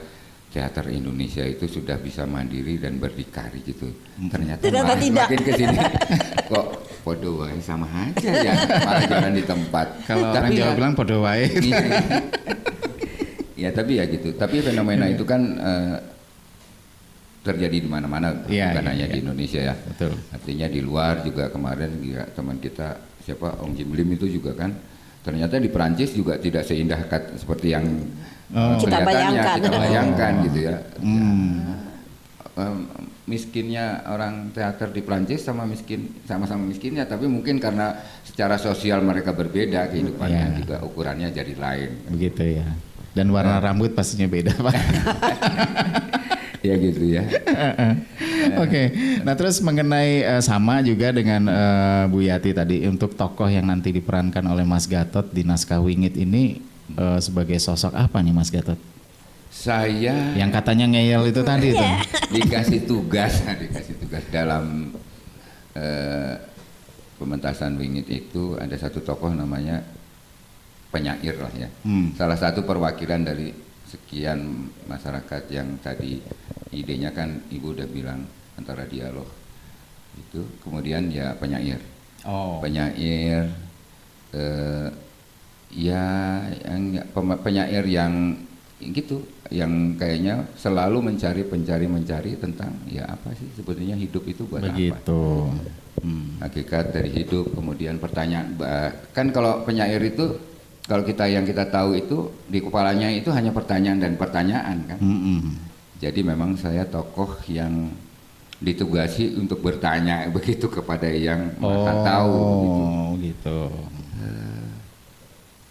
teater Indonesia itu sudah bisa mandiri dan berdikari gitu. Ternyata Ternyata malah tidak. makin kesini kok podo wae sama aja ya malah jalan di tempat. kalau orang Tapi Jawa ya- bilang podo wae. Ya tapi ya gitu. Tapi fenomena itu kan terjadi di mana-mana, Iya, bukan iya, hanya iya. di Indonesia ya. Betul. Artinya di luar juga kemarin ya, teman kita siapa Ong Jim Lim itu juga kan ternyata di Perancis juga tidak seindah seperti yang Kita kelihatannya, bayangkan. kita bayangkan gitu ya. Hmm. Miskinnya orang teater di Perancis sama-sama miskinnya, tapi mungkin karena secara sosial mereka berbeda kehidupannya Iya. juga ukurannya jadi lain. Begitu ya. Dan warna rambut pastinya beda, Pak. Ya gitu ya. Oke. Nah, terus mengenai sama juga dengan Bu Yati tadi untuk tokoh yang nanti diperankan oleh Mas Gatot di naskah Wingit ini sebagai sosok apa nih Mas Gatot? Saya Yang katanya ngeyel itu tadi tuh. dikasih tugas dalam pementasan Wingit itu ada satu tokoh namanya penyair lah ya. Salah satu perwakilan dari sekian masyarakat yang tadi idenya kan Ibu udah bilang antara dialog itu, kemudian ya penyair. Oh. Penyair ya yang penyair yang gitu, yang kayaknya selalu mencari tentang ya apa sih sebetulnya hidup itu buat apa. Begitu. Hakikat dari hidup, kemudian pertanyaan. Kan kalau penyair itu kalau yang kita tahu itu di kepalanya itu hanya pertanyaan dan pertanyaan kan. Jadi memang saya tokoh yang ditugasi untuk bertanya begitu kepada yang maha tahu gitu.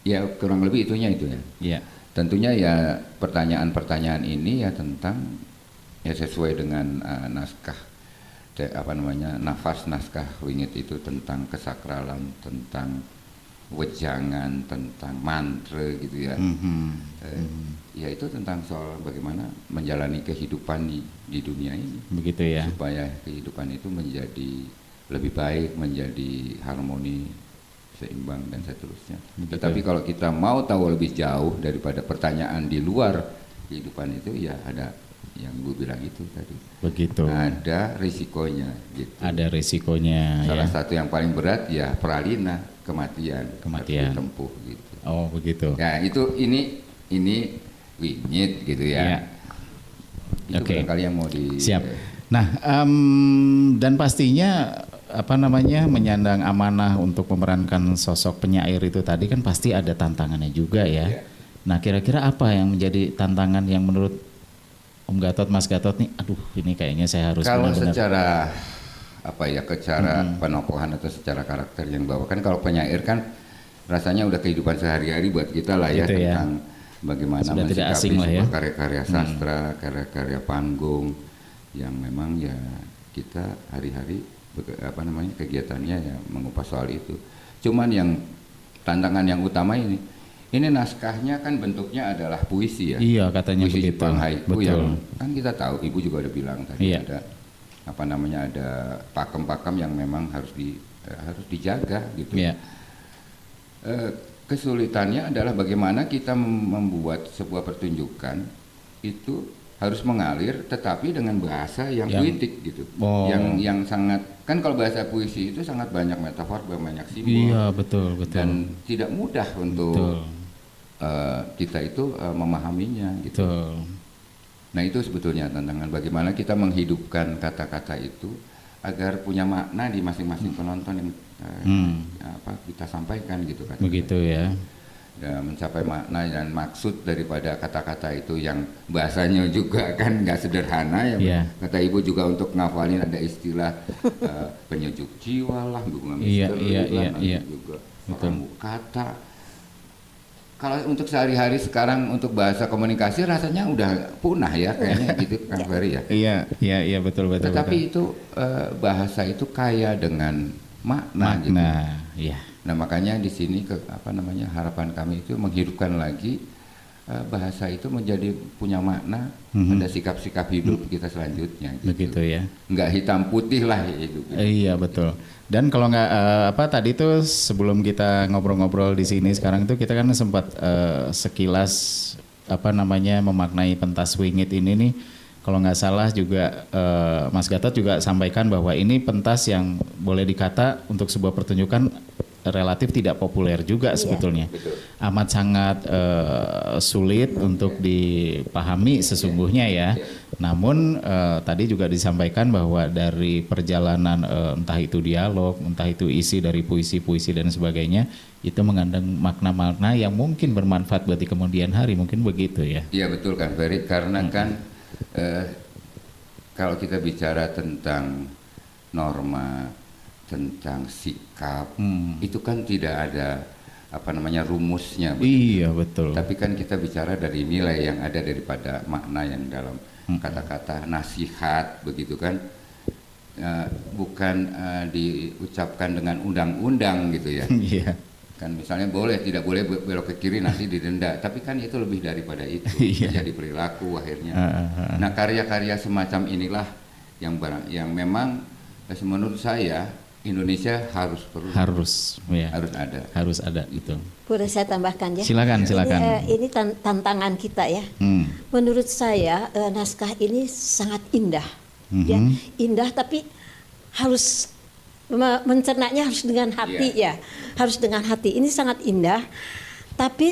Ya kurang lebih itunya itu ya. Iya. Tentunya ya pertanyaan-pertanyaan ini ya tentang ya sesuai dengan naskah nafas naskah Wingit itu tentang kesakralan, tentang wejangan, tentang mantra gitu ya. Ya itu tentang soal bagaimana menjalani kehidupan di dunia ini. Begitu ya. Supaya kehidupan itu menjadi lebih baik, menjadi harmoni, seimbang dan seterusnya. Begitu. Tetapi kalau kita mau tahu lebih jauh daripada pertanyaan di luar kehidupan itu ya ada yang Ibu bilang itu tadi. Begitu. Ada risikonya gitu. Ada risikonya Salah ya. satu yang paling berat ya peralina, kematian. Kematian. Harus ditempuh gitu. Oh, begitu. Ya itu ini Wingit gitu ya. Iya. Itu Oke. barangkali yang mau di Siap. Nah, dan pastinya apa namanya menyandang amanah untuk memerankan sosok penyair itu tadi kan pasti ada tantangannya juga ya. Iya. Nah, kira-kira apa yang menjadi tantangan yang menurut Om Gatot, Mas Gatot nih, aduh ini kayaknya saya harus kalau benar-benar. secara penokohan atau secara karakter yang bawakan, kalau penyair kan rasanya udah kehidupan sehari-hari buat kita lah ya, Gitu ya. tentang bagaimana Sudah tidak mensikapi asing lah ya. sebuah karya-karya sastra, karya-karya panggung yang memang ya kita hari-hari kegiatannya ya mengupas soal itu. Cuman yang tantangan yang utama ini naskahnya kan bentuknya adalah puisi ya. Iya, katanya puisi begitu. Jepang haiku Betul. yang kan kita tahu, Ibu juga udah bilang tadi Iya. ada apa namanya, ada pakem-pakem yang memang harus dijaga gitu. Iya. Kesulitannya adalah bagaimana kita membuat sebuah pertunjukan itu harus mengalir tetapi dengan bahasa yang puitik gitu. Oh. Yang sangat, kan kalau bahasa puisi itu sangat banyak metafor, banyak simbol. Iya, betul. Dan tidak mudah untuk kita itu memahaminya gitu. Betul. Nah, itu sebetulnya tantangan bagaimana kita menghidupkan kata-kata itu agar punya makna di masing-masing penonton yang kita sampaikan gitu kan. Begitu ya. Dan mencapai makna dan maksud daripada kata-kata itu yang bahasanya juga kan nggak sederhana ya. Iya. Kata ibu juga untuk ngafalin ada istilah penyejuk jiwa lah, bunga Iya, misteri iya, lah, iya. juga Betul. orang kata. Kalau untuk sehari-hari sekarang untuk bahasa komunikasi rasanya udah punah ya kayaknya gitu Kang Ferry ya. Iya, betul. Tetapi itu bahasa itu kaya dengan makna gitu. Iya. Nah, makanya di sini harapan kami itu menghidupkan lagi bahasa itu menjadi punya makna pada sikap-sikap hidup kita selanjutnya gitu. Begitu ya. Nggak hitam putih lah hidup. Iya, betul. Dan kalau nggak tadi tuh sebelum kita ngobrol-ngobrol di sini sekarang tuh kita kan sempat sekilas memaknai pentas wingit ini nih. Kalau nggak salah juga Mas Gatot juga sampaikan bahwa ini pentas yang boleh dikata untuk sebuah pertunjukan relatif tidak populer juga sebetulnya. Betul. Amat sangat sulit untuk dipahami sesungguhnya ya. Namun tadi juga disampaikan bahwa dari perjalanan entah itu dialog, entah itu isi dari puisi-puisi dan sebagainya, itu mengandung makna-makna yang mungkin bermanfaat buat di kemudian hari, mungkin begitu ya. Iya betul kan Ferry, karena kan kalau kita bicara tentang norma, tentang sikap, itu kan tidak ada rumusnya. Iya betul. Tapi kan kita bicara dari nilai yang ada daripada makna yang dalam kata-kata nasihat begitu kan, bukan diucapkan dengan undang-undang gitu ya. Iya. Kan misalnya tidak boleh belok ke kiri nanti didenda, tapi kan itu lebih daripada itu. Iya. Jadi perilaku akhirnya. Nah, karya-karya semacam inilah yang memang menurut saya Indonesia harus ada gitu. Boleh saya tambahkan ya? Silakan. Ini tantangan kita ya. Menurut saya naskah ini sangat indah, ya indah tapi harus mencernanya harus dengan hati ya, harus dengan hati. Ini sangat indah, tapi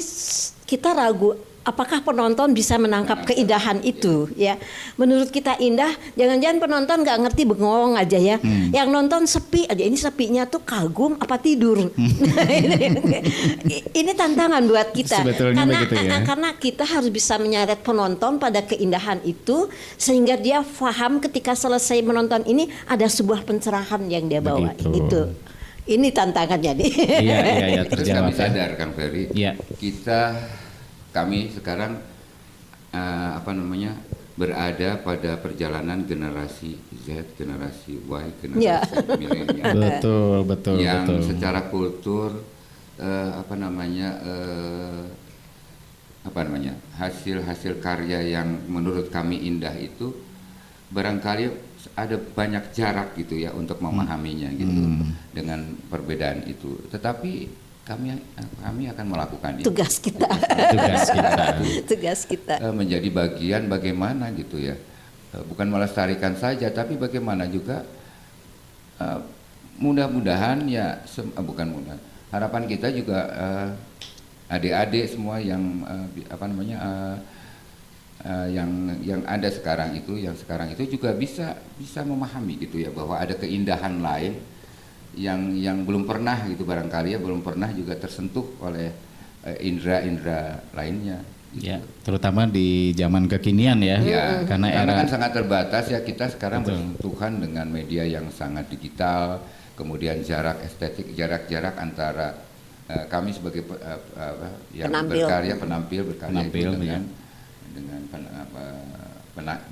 kita ragu apakah penonton bisa menangkap keindahan itu ya. Menurut kita indah, jangan-jangan penonton nggak ngerti bengong aja ya. Yang nonton sepi aja, ini sepinya tuh kagum apa tidur. Ini tantangan buat kita. Sebetulnya begitu ya. Karena kita harus bisa menyeret penonton pada keindahan itu sehingga dia paham ketika selesai menonton ini ada sebuah pencerahan yang dia bawa. Begitu. Itu. Ini tantangannya nih. Iya, Terus terjawab. kami sadar Kang Ferry, Iya. kami sekarang berada pada perjalanan generasi Z, generasi Y, generasi milenial. Betul. Yang secara kultur hasil karya yang menurut kami indah itu barangkali ada banyak jarak gitu ya untuk memahaminya gitu dengan perbedaan itu. Tetapi kami akan melakukan itu. Tugas kita. Tugas kita. Menjadi bagian bagaimana gitu ya. Bukan melestarikan saja, tapi bagaimana juga mudah-mudahan ya, harapan kita juga adik-adik semua yang yang ada sekarang itu juga bisa memahami gitu ya, bahwa ada keindahan lain yang belum pernah gitu barangkali ya, belum pernah juga tersentuh oleh indera-indera lainnya gitu. Ya, terutama di zaman kekinian ya. Karena kan sangat terbatas ya, kita sekarang bersentuhan dengan media yang sangat digital, kemudian jarak antara kami sebagai yang berkarya penampil itu dengan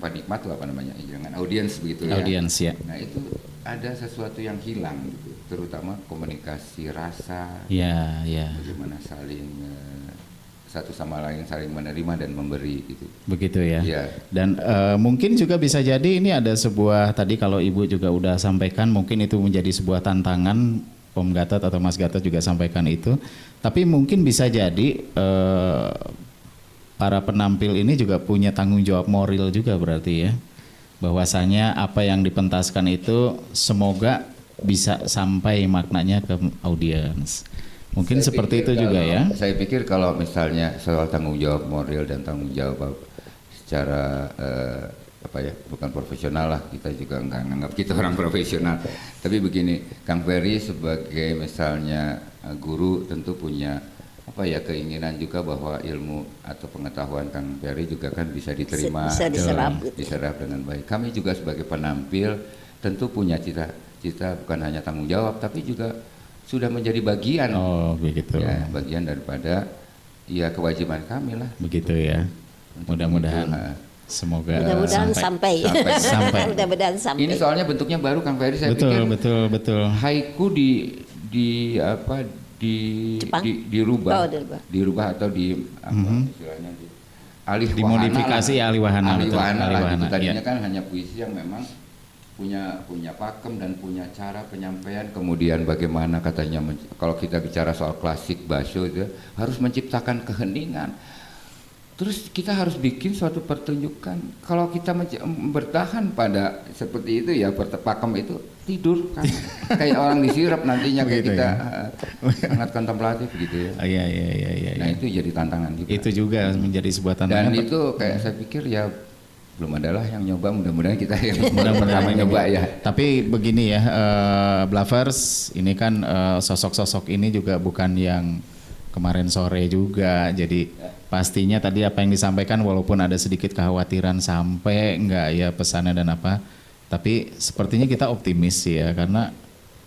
penikmat itu dengan audiens begitu ya. Audiens ya. Nah, itu ada sesuatu yang hilang gitu, terutama komunikasi rasa. Ya. Bagaimana saling satu sama lain saling menerima dan memberi gitu. Begitu ya. Iya. Dan mungkin juga bisa jadi ini ada sebuah, tadi kalau Ibu juga udah sampaikan, mungkin itu menjadi sebuah tantangan, Om Gatot atau Mas Gatot juga sampaikan itu. Tapi mungkin bisa jadi para penampil ini juga punya tanggung jawab moral juga berarti ya. Bahwasanya apa yang dipentaskan itu semoga bisa sampai maknanya ke audiens. Mungkin Saya seperti itu pikir juga kalau- ya. Saya pikir kalau misalnya soal tanggung jawab moral dan tanggung jawab secara apa ya, bukan profesional lah, kita juga nggak nganggap kita orang profesional. Tapi begini, Kang Ferry sebagai misalnya guru tentu punya apa ya, keinginan juga bahwa ilmu atau pengetahuan Kang Ferry juga kan bisa diterima, Bisa diserap gitu. diserap dengan baik. Kami juga sebagai penampil tentu punya cita-cita, bukan hanya tanggung jawab tapi juga sudah menjadi bagian, Oh begitu. ya, bagian daripada ya kewajiban kami lah. Begitu ya. Untuk Mudah-mudahan itu, semoga Mudah-mudahan sampai. sampai. Mudah-mudahan sampai. Ini soalnya bentuknya baru Kang Ferry, saya Betul, pikir betul. haiku di apa Jepang? dirubah, Oh, dirubah. dirubah atau di apa istilahnya alih Dimodifikasi ya, alih wahana, alih betul, wahana alih lah wahana, gitu. Tadinya iya. kan hanya puisi yang memang punya pakem dan punya cara penyampaian, kemudian bagaimana katanya kalau kita bicara soal klasik Basho itu harus menciptakan keheningan. Terus kita harus bikin suatu pertunjukan. Kalau kita bertahan pada seperti itu ya, pakem itu tidur kan. Kayak orang disirap nantinya, kayak Begitu kita ya. sangat kontemplatif gitu ya. Iya. Nah itu jadi tantangan juga. Itu juga menjadi sebuah Dan tantangan. itu kayak saya pikir ya belum adalah yang nyoba, mudah-mudahan kita yang Mudah-mudahan pertama nyoba ya. Tapi begini ya, Blavers, ini kan sosok-sosok ini juga bukan yang kemarin sore juga. Jadi pastinya tadi apa yang disampaikan walaupun ada sedikit kekhawatiran sampai enggak ya pesannya dan apa. Tapi sepertinya kita optimis ya, karena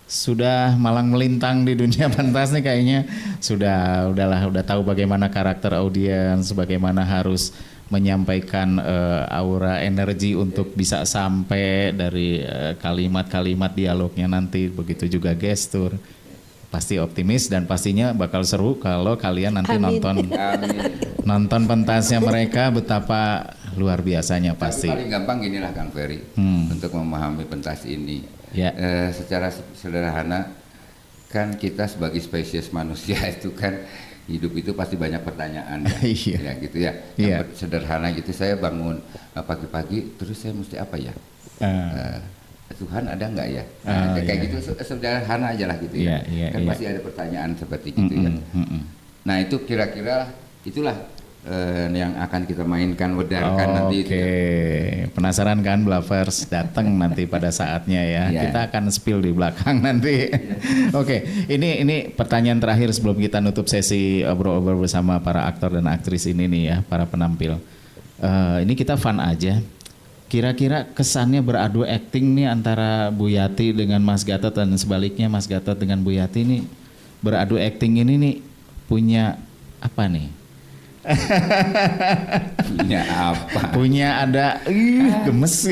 sudah malang melintang di dunia pentas nih kayaknya udah tahu bagaimana karakter audiens, bagaimana harus menyampaikan aura energi untuk bisa sampai dari kalimat-kalimat dialognya nanti, begitu juga gestur. Pasti optimis dan pastinya bakal seru kalau kalian nanti Amin. nonton pentasnya mereka, betapa luar biasanya pasti. Tapi paling gampang ginilah Kang Ferry untuk memahami pentas ini. Ya. Secara sederhana kan kita sebagai spesies manusia itu kan hidup itu pasti banyak pertanyaan ya, Iya. ya gitu ya. Iya. Yang sederhana gitu, saya bangun pagi-pagi terus saya mesti apa ya? Tuhan ada nggak ya? Kayak iya. gitu sederhana aja lah gitu ya. Iya, Kan iya. pasti ada pertanyaan seperti gitu ya. Nah itu kira-kira itulah yang akan kita mainkan, wedarkan nanti itu Oke, ya. penasaran kan Blavers? Datang nanti pada saatnya ya. Iya. Kita akan spill di belakang nanti. Oke, ini pertanyaan terakhir sebelum kita nutup sesi obrol-obrol bersama para aktor dan aktris ini nih ya, para penampil. Ini kita fun aja. Kira-kira kesannya beradu akting nih antara Bu Yati dengan Mas Gatot dan sebaliknya Mas Gatot dengan Bu Yati nih, beradu akting ini nih punya apa nih? Punya apa? Punya ada gemes.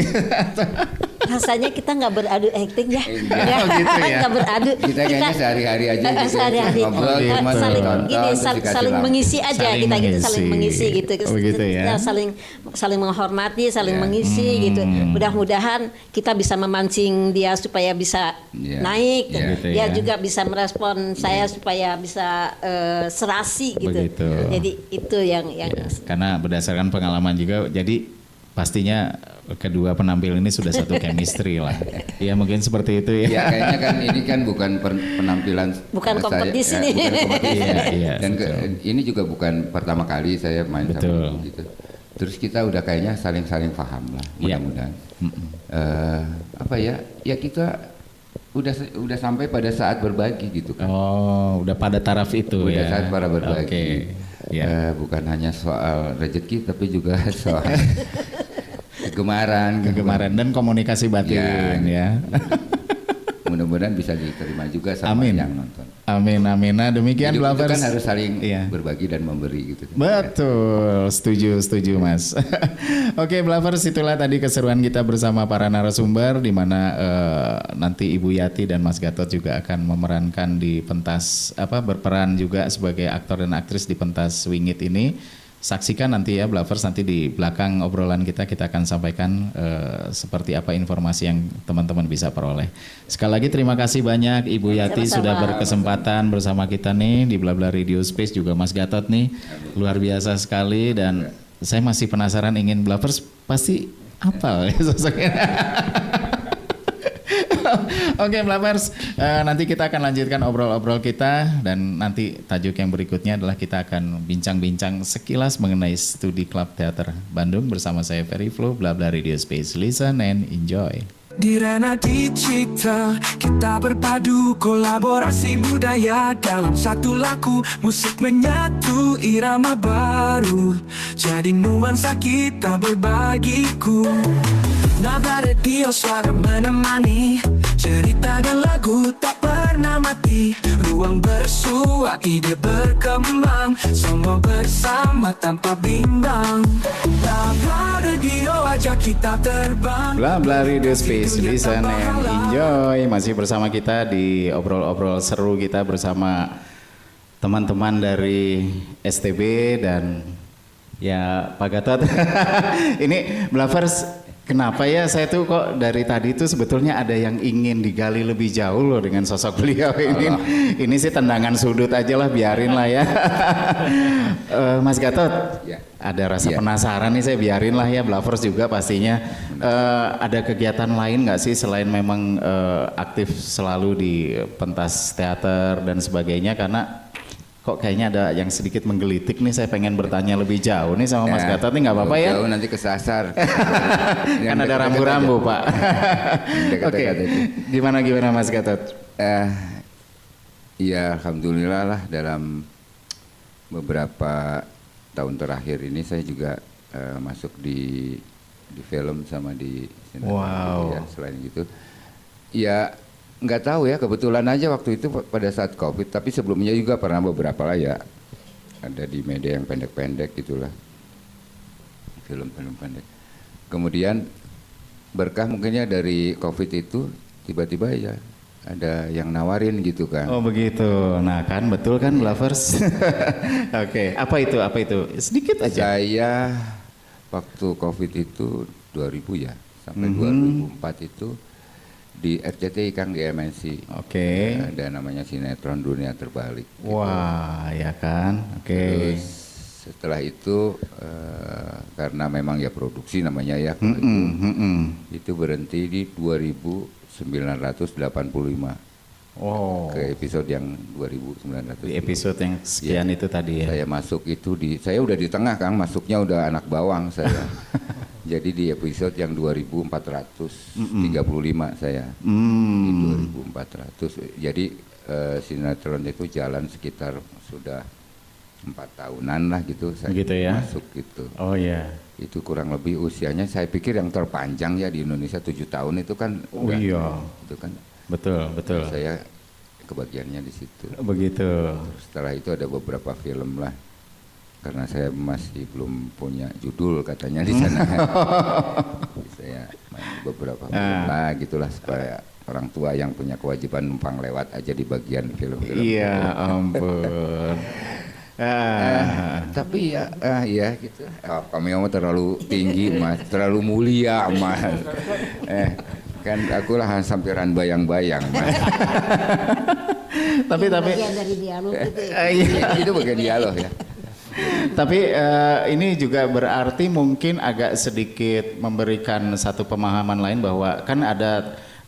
Rasanya kita nggak beradu acting ya. Enggak. Oh, gitu ya. Nggak beradu. Kita kayaknya sehari-hari aja gitu. Sehari-hari. Ngobrol, cuman saling nonton, gini, terus dikasih saling lampu. mengisi aja Saling kita gitu, mengisi. saling mengisi gitu. Oh, gitu ya. Kita saling menghormati, saling Ya. mengisi gitu. Mudah-mudahan kita bisa memancing dia supaya bisa Ya. naik. Ya. Gitu Dia ya. juga bisa merespon saya supaya bisa serasi gitu. Begitu. Jadi itu yang Ya, karena berdasarkan pengalaman juga, jadi pastinya kedua penampil ini sudah satu chemistry lah. Ya mungkin seperti itu Ya ya. kayaknya kan ini kan bukan penampilan Bukan saya, kompetisi ya, nih. bukan kompetisi. Iya, Dan betul. ini juga bukan pertama kali saya main Betul. sama ibu gitu. Terus kita udah kayaknya saling paham lah, Iya. mudah-mudahan. Apa ya? Ya kita udah sampai pada saat berbagi gitu kan. Oh, udah pada taraf itu Udah ya. saat para berbagi. Oke. Ya. Bukan hanya soal rezeki tapi juga soal kegemaran Dan komunikasi batin Ya. ya. Mudah-mudahan bisa diterima juga sama Amin. yang nonton. Amin amin. Nah demikian Hidup itu Blavers. kan harus saling Iya. berbagi dan memberi gitu. Betul, setuju Mas. Oke Blavers, itulah tadi keseruan kita bersama para narasumber di mana nanti Ibu Yati dan Mas Gatot juga akan memerankan di pentas berperan juga sebagai aktor dan aktris di pentas Wingit ini. Saksikan nanti ya Blavers, nanti di belakang obrolan kita akan sampaikan seperti apa informasi yang teman-teman bisa peroleh. Sekali lagi terima kasih banyak Ibu Yati Sama-sama. sudah berkesempatan bersama kita nih di Bla Bla Radio Space, juga Mas Gatot nih luar biasa sekali, dan saya masih penasaran, ingin Blavers pasti hafal ya sosoknya. Oke Blavers, nanti kita akan lanjutkan obrol-obrol kita, dan nanti tajuk yang berikutnya adalah kita akan bincang-bincang sekilas mengenai Studi Club Theater Bandung bersama saya Ferry Flow, Bla Bla Radio Space. Listen and enjoy. Di Renati Cipta kita berpadu, kolaborasi budaya dalam satu laku, musik menyatu irama baru, jadi nuansa kita berbagiku. Nada radio suara menemani, cerita dan lagu tak pernah mati, ruang bersua ide berkembang, semua bersama tanpa bimbang. Bla radio ajak kita terbang. Bla Bla Radio Space, listen and enjoy. Masih bersama kita di obrol-obrol seru kita bersama teman-teman dari STB dan ya Pak Gatot. Ini Blavers, kenapa ya saya tuh kok dari tadi tuh sebetulnya ada yang ingin digali lebih jauh loh dengan sosok beliau ini. Ini sih tendangan sudut aja lah, biarin lah ya. Mas Gatot, Ya. ada rasa Ya. penasaran nih, saya biarin lah ya, Blavers juga pastinya. Ada kegiatan lain nggak sih selain memang aktif selalu di pentas teater dan sebagainya, karena kok kayaknya ada yang sedikit menggelitik nih, saya pengen bertanya lebih jauh nih sama Mas Gatot nih, nggak apa-apa ya? Jauh nanti kesasar. Kan ada rambu-rambu Pak. Oke, Dekat-dekat aja. gimana Mas Gatot? Ya alhamdulillah lah, dalam beberapa tahun terakhir ini saya juga masuk di film sama di sinetron. Wow. Ya, selain gitu, ya nggak tahu ya, kebetulan aja waktu itu pada saat COVID, tapi sebelumnya juga pernah beberapa lah ya, ada di media yang pendek-pendek gitulah, film-film pendek. Kemudian berkah mungkinnya dari COVID itu tiba-tiba ya ada yang nawarin gitu kan. Oh begitu, nah kan betul kan Blavers? Oke, apa itu? Sedikit aja. Saya waktu COVID itu 2000 ya, sampai 2004 itu di RCTI Kang, di MNC. Oke. Ada namanya sinetron Dunia Terbalik. gitu. Wah, ya kan? Oke. Terus setelah itu karena memang ya produksi namanya ya, itu berhenti di 2985. Oh. Ke episode yang 2900. Di episode yang sekian itu tadi ya. Saya masuk itu saya udah di tengah Kang, masuknya udah anak bawang saya. Jadi di episode yang 2435 saya. Di 2400. Jadi sinetron itu jalan sekitar sudah 4 tahunan lah gitu saya Gitu ya? masuk gitu. Oh ya. Itu kurang lebih usianya saya pikir yang terpanjang ya di Indonesia 7 tahun itu kan. Oh udah, iya. itu kan. Betul. Saya kebagiannya di situ. Begitu. Setelah itu ada beberapa film lah, karena saya masih belum punya judul katanya di sana. Jadi saya main beberapa film lah gitulah, supaya orang tua yang punya kewajiban numpang lewat aja di bagian film-film. Iya, ampun. Tapi ya gitu. Kami mah terlalu tinggi Mas, terlalu mulia Mas. Kan aku lah sampiran bayang-bayang Mas. tapi bagian dari dialog itu ya. Itu bagian dialog ya. Tapi ini juga berarti mungkin agak sedikit memberikan satu pemahaman lain bahwa kan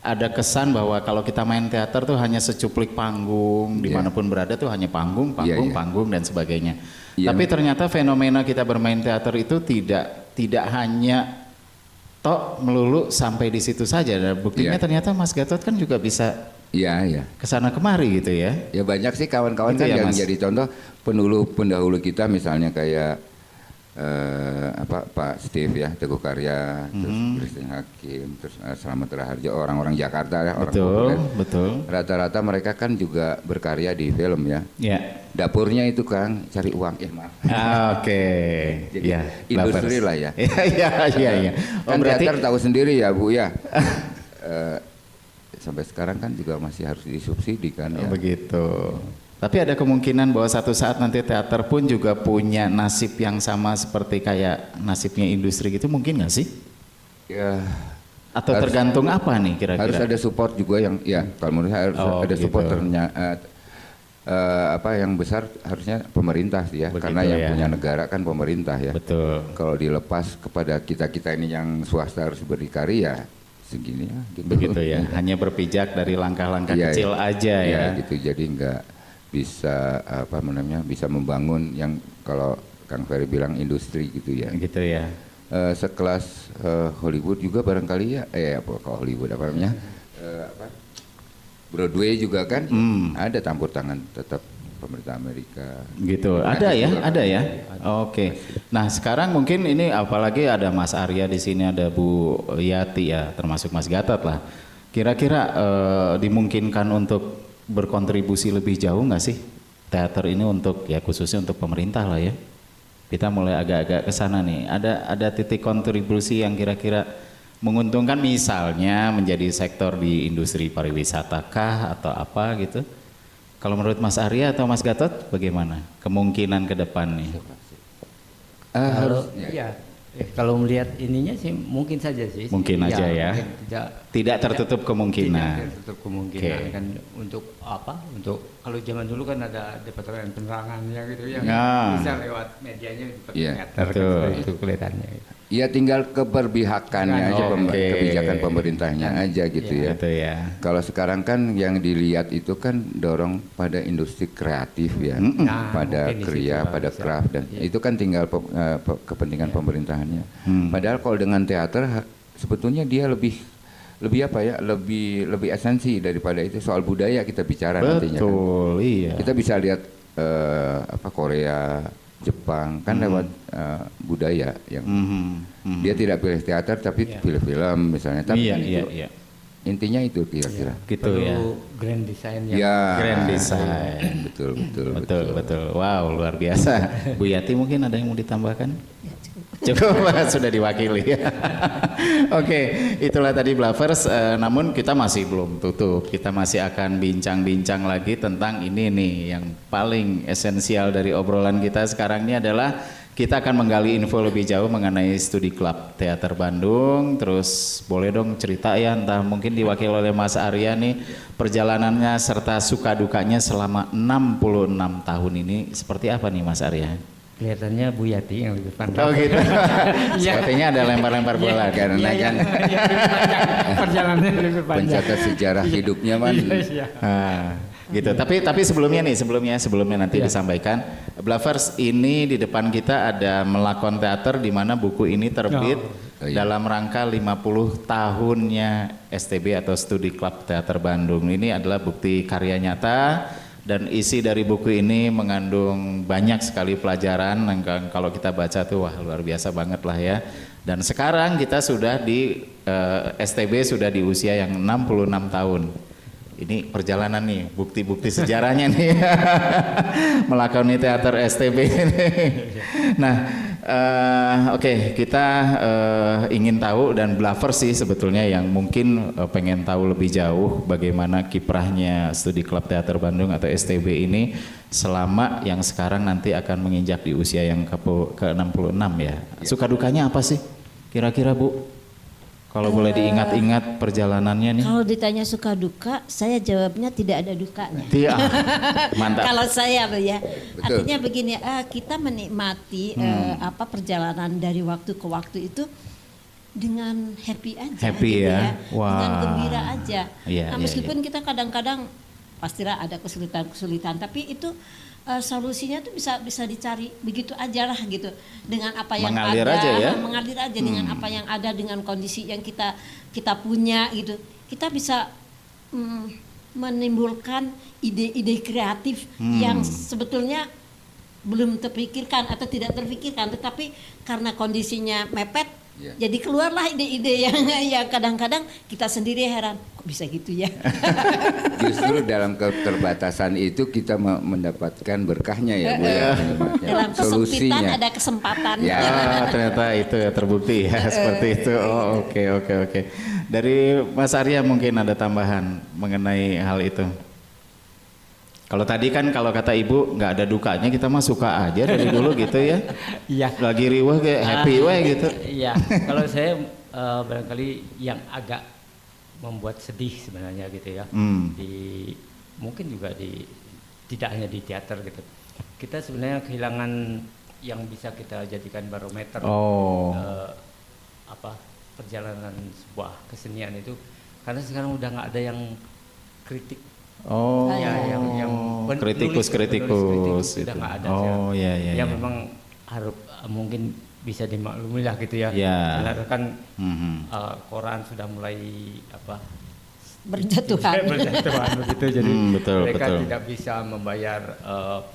ada kesan bahwa kalau kita main teater tuh hanya secuplik panggung, dimanapun berada tuh hanya panggung, panggung dan sebagainya. Tapi ternyata fenomena kita bermain teater itu tidak hanya melulu sampai di situ saja. Dan buktinya ternyata Mas Gatot kan juga bisa kesana kemari gitu ya. Ya banyak sih kawan-kawan Itu kan ya, yang Mas. jadi contoh pendahulu kita, misalnya kayak Pak Steve ya, Teguh Karya, terus Christine Hakim, terus Slamet Raharjo, orang-orang Jakarta ya, orang populer. Betul. Rata-rata mereka kan juga berkarya di film ya. Ya. Dapurnya itu Kang cari uang ya maaf. Oke. Jadi Ya, industri Blavers. lah ya. Iya. Kan teater tahu sendiri ya Bu ya. Sampai sekarang kan juga masih harus disubsidi kan ya. Begitu. Tapi ada kemungkinan bahwa satu saat nanti teater pun juga punya nasib yang sama seperti kayak nasibnya industri gitu, mungkin nggak sih? Ya. Atau tergantung apa nih kira-kira? Harus ada support juga yang ya kalau menurut saya harus ada gitu. supporternya. Yang besar harusnya pemerintah sih ya, Begitu karena yang ya. punya negara kan pemerintah ya. Betul. Kalau dilepas kepada kita ini yang swasta harus berdikari ya segini ya. Gitu. Begitu ya. Hanya berpijak dari langkah-langkah Iya, kecil iya. aja ya. Iya, gitu. Jadi nggak bisa bisa membangun yang kalau Kang Ferry bilang industri gitu ya. Gitu ya. Sekelas Hollywood juga barangkali ya, kalau Hollywood apa namanya, Broadway juga kan ada campur tangan tetap pemerintah Amerika. Gitu. Ada ya. Oke. Nah, sekarang mungkin ini apalagi ada Mas Arya di sini, ada Bu Yati ya, termasuk Mas Gatot lah. Kira-kira dimungkinkan untuk berkontribusi lebih jauh nggak sih teater ini untuk ya khususnya untuk pemerintah lah ya? Kita mulai agak-agak ke sana nih. Ada titik kontribusi yang kira-kira menguntungkan, misalnya menjadi sektor di industri pariwisata kah atau apa gitu? Kalau menurut Mas Arya atau Mas Gatot bagaimana kemungkinan ke depan nih? Kalau melihat ininya sih mungkin saja sih. Mungkin aja ya. Mungkin Tidak tertutup kemungkinan. Tidak tertutup kemungkinan. Oke. Kan untuk apa? Untuk kalau zaman dulu kan ada departemen penerangannya gitu ya. Ya. Bisa lewat medianya di Iya, teater betul. kan, itu kelihatannya. Ya tinggal keberpihakannya aja, Oke. kebijakan pemerintahnya aja gitu ya. Gitu ya. Kalau sekarang kan yang dilihat itu kan dorong pada industri kreatif ya, Nah, pada mungkin di kriya, situ pada bisa. craft dan itu kan tinggal kepentingan pemerintahannya. Padahal kalau dengan teater sebetulnya dia lebih esensi daripada itu, soal budaya kita bicara nantinya kan. Betul, iya. Kita bisa lihat Korea, Jepang kan lewat budaya yang dia tidak pilih teater tapi pilih film misalnya. Tapi kan itu Iya. intinya itu kira-kira. Gitu Perlu ya. grand design yang Ya, Grand design. betul. Wow, luar biasa. Bu Yati mungkin ada yang mau ditambahkan? Cukup, sudah diwakili. Oke, itulah tadi Blavers. Namun kita masih belum tutup. Kita masih akan bincang-bincang lagi tentang ini nih, yang paling esensial dari obrolan kita sekarang ini adalah kita akan menggali info lebih jauh mengenai Studi Club Teater Bandung. Terus boleh dong cerita ya, entah mungkin diwakili oleh Mas Arya nih, perjalanannya serta suka dukanya selama 66 tahun ini seperti apa nih Mas Arya? kelihatannya Bu Yati yang lebih pandai. Oh gitu. Sepertinya ada lempar-lempar bola karena kan Perjalanannya lebih panjang. pencatat sejarah hidupnya man. Iya. Gitu. Tapi sebelumnya nanti disampaikan, Blavers, ini di depan kita ada Melakon Teater di mana buku ini terbit dalam rangka 50 tahunnya STB atau Studi Club Teater Bandung. Ini adalah bukti karya nyata. Dan isi dari buku ini mengandung banyak sekali pelajaran yang kalau kita baca tuh wah luar biasa banget lah ya. Dan sekarang kita sudah di STB sudah di usia yang 66 tahun. Ini perjalanan nih, bukti-bukti sejarahnya nih melakoni teater STB ini. Nah, oke, kita ingin tahu dan Blavers sih sebetulnya yang mungkin pengen tahu lebih jauh bagaimana kiprahnya Studi Club Teater Bandung atau STB ini selama yang sekarang nanti akan menginjak di usia yang ke-66 ya. Suka dukanya apa sih kira-kira Bu? Kalau boleh diingat-ingat perjalanannya nih. Kalau ditanya suka duka, saya jawabnya tidak ada dukanya. Iya, mantap. Kalau saya ya, Betul. artinya begini, kita menikmati perjalanan dari waktu ke waktu itu dengan happy aja, Happy gitu ya. dengan Wah. gembira aja. Iya, Nah, iya, meskipun kita kadang-kadang pastilah ada kesulitan-kesulitan, tapi itu solusinya tuh bisa dicari begitu aja lah gitu, dengan apa yang Mengalir ada, aja ya? mengalir aja dengan apa yang ada, dengan kondisi yang kita punya gitu, kita bisa menimbulkan ide-ide kreatif yang sebetulnya belum terpikirkan atau tidak terpikirkan, tetapi karena kondisinya mepet, Ya. jadi keluarlah ide-ide yang kadang-kadang kita sendiri heran, kok bisa gitu ya? Justru dalam keterbatasan itu kita mendapatkan berkahnya ya Bu ya. Dalam kesempitan ada kesempatan. Ya. Ah, ternyata itu ya terbukti ya seperti itu. Oh, oke. Dari Mas Arya mungkin ada tambahan mengenai hal itu. Kalau tadi kan kalau kata ibu nggak ada dukanya, kita mah suka aja dari dulu gitu ya. Iya. Lagi riwah kayak happy way gitu. Iya, kalau saya barangkali yang agak membuat sedih sebenarnya gitu ya. Mungkin juga tidak hanya di teater gitu. Kita sebenarnya kehilangan yang bisa kita jadikan barometer perjalanan sebuah kesenian itu, karena sekarang udah nggak ada yang kritik. Yang kritikus sudah nggak ada. Iya. Yang memang harus mungkin bisa dimaklumi lah gitu ya. Ya. Karena kan koran sudah mulai Berjatuhan begitu, jadi betul. tidak bisa membayar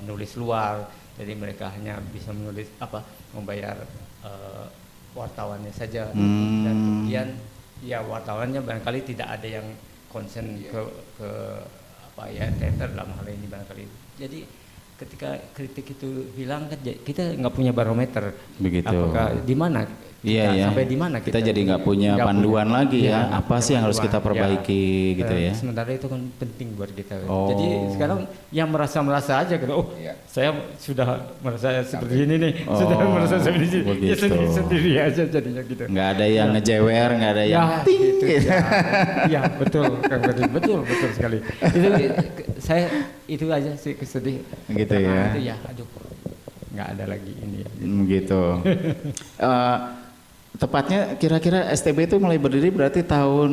penulis luar, jadi mereka hanya bisa membayar wartawannya saja, dan kemudian ya wartawannya barangkali tidak ada yang konsen ke teater dalam hal ini barangkali. Jadi ketika kritik itu hilang kan kita nggak punya barometer. Begitu. Apakah di mana? Sampai di mana kita jadi nggak punya panduan lagi ya. Apa sih yang harus kita perbaiki gitu ya? Sementara itu kan penting buat kita. Jadi sekarang yang merasa aja gitu. Saya sudah merasa seperti ini nih. Sudah merasa seperti ini. Ya sendiri aja jadinya gitu. Nggak ada yang ngejewer, nggak ada yang ting gitu. Ya betul, Kang Ferdi. Betul sekali. Saya itu aja sih kesedih. Gitu ya. Itu ya, aduh, nggak ada lagi ini. Gitu. Tepatnya kira-kira STB itu mulai berdiri berarti tahun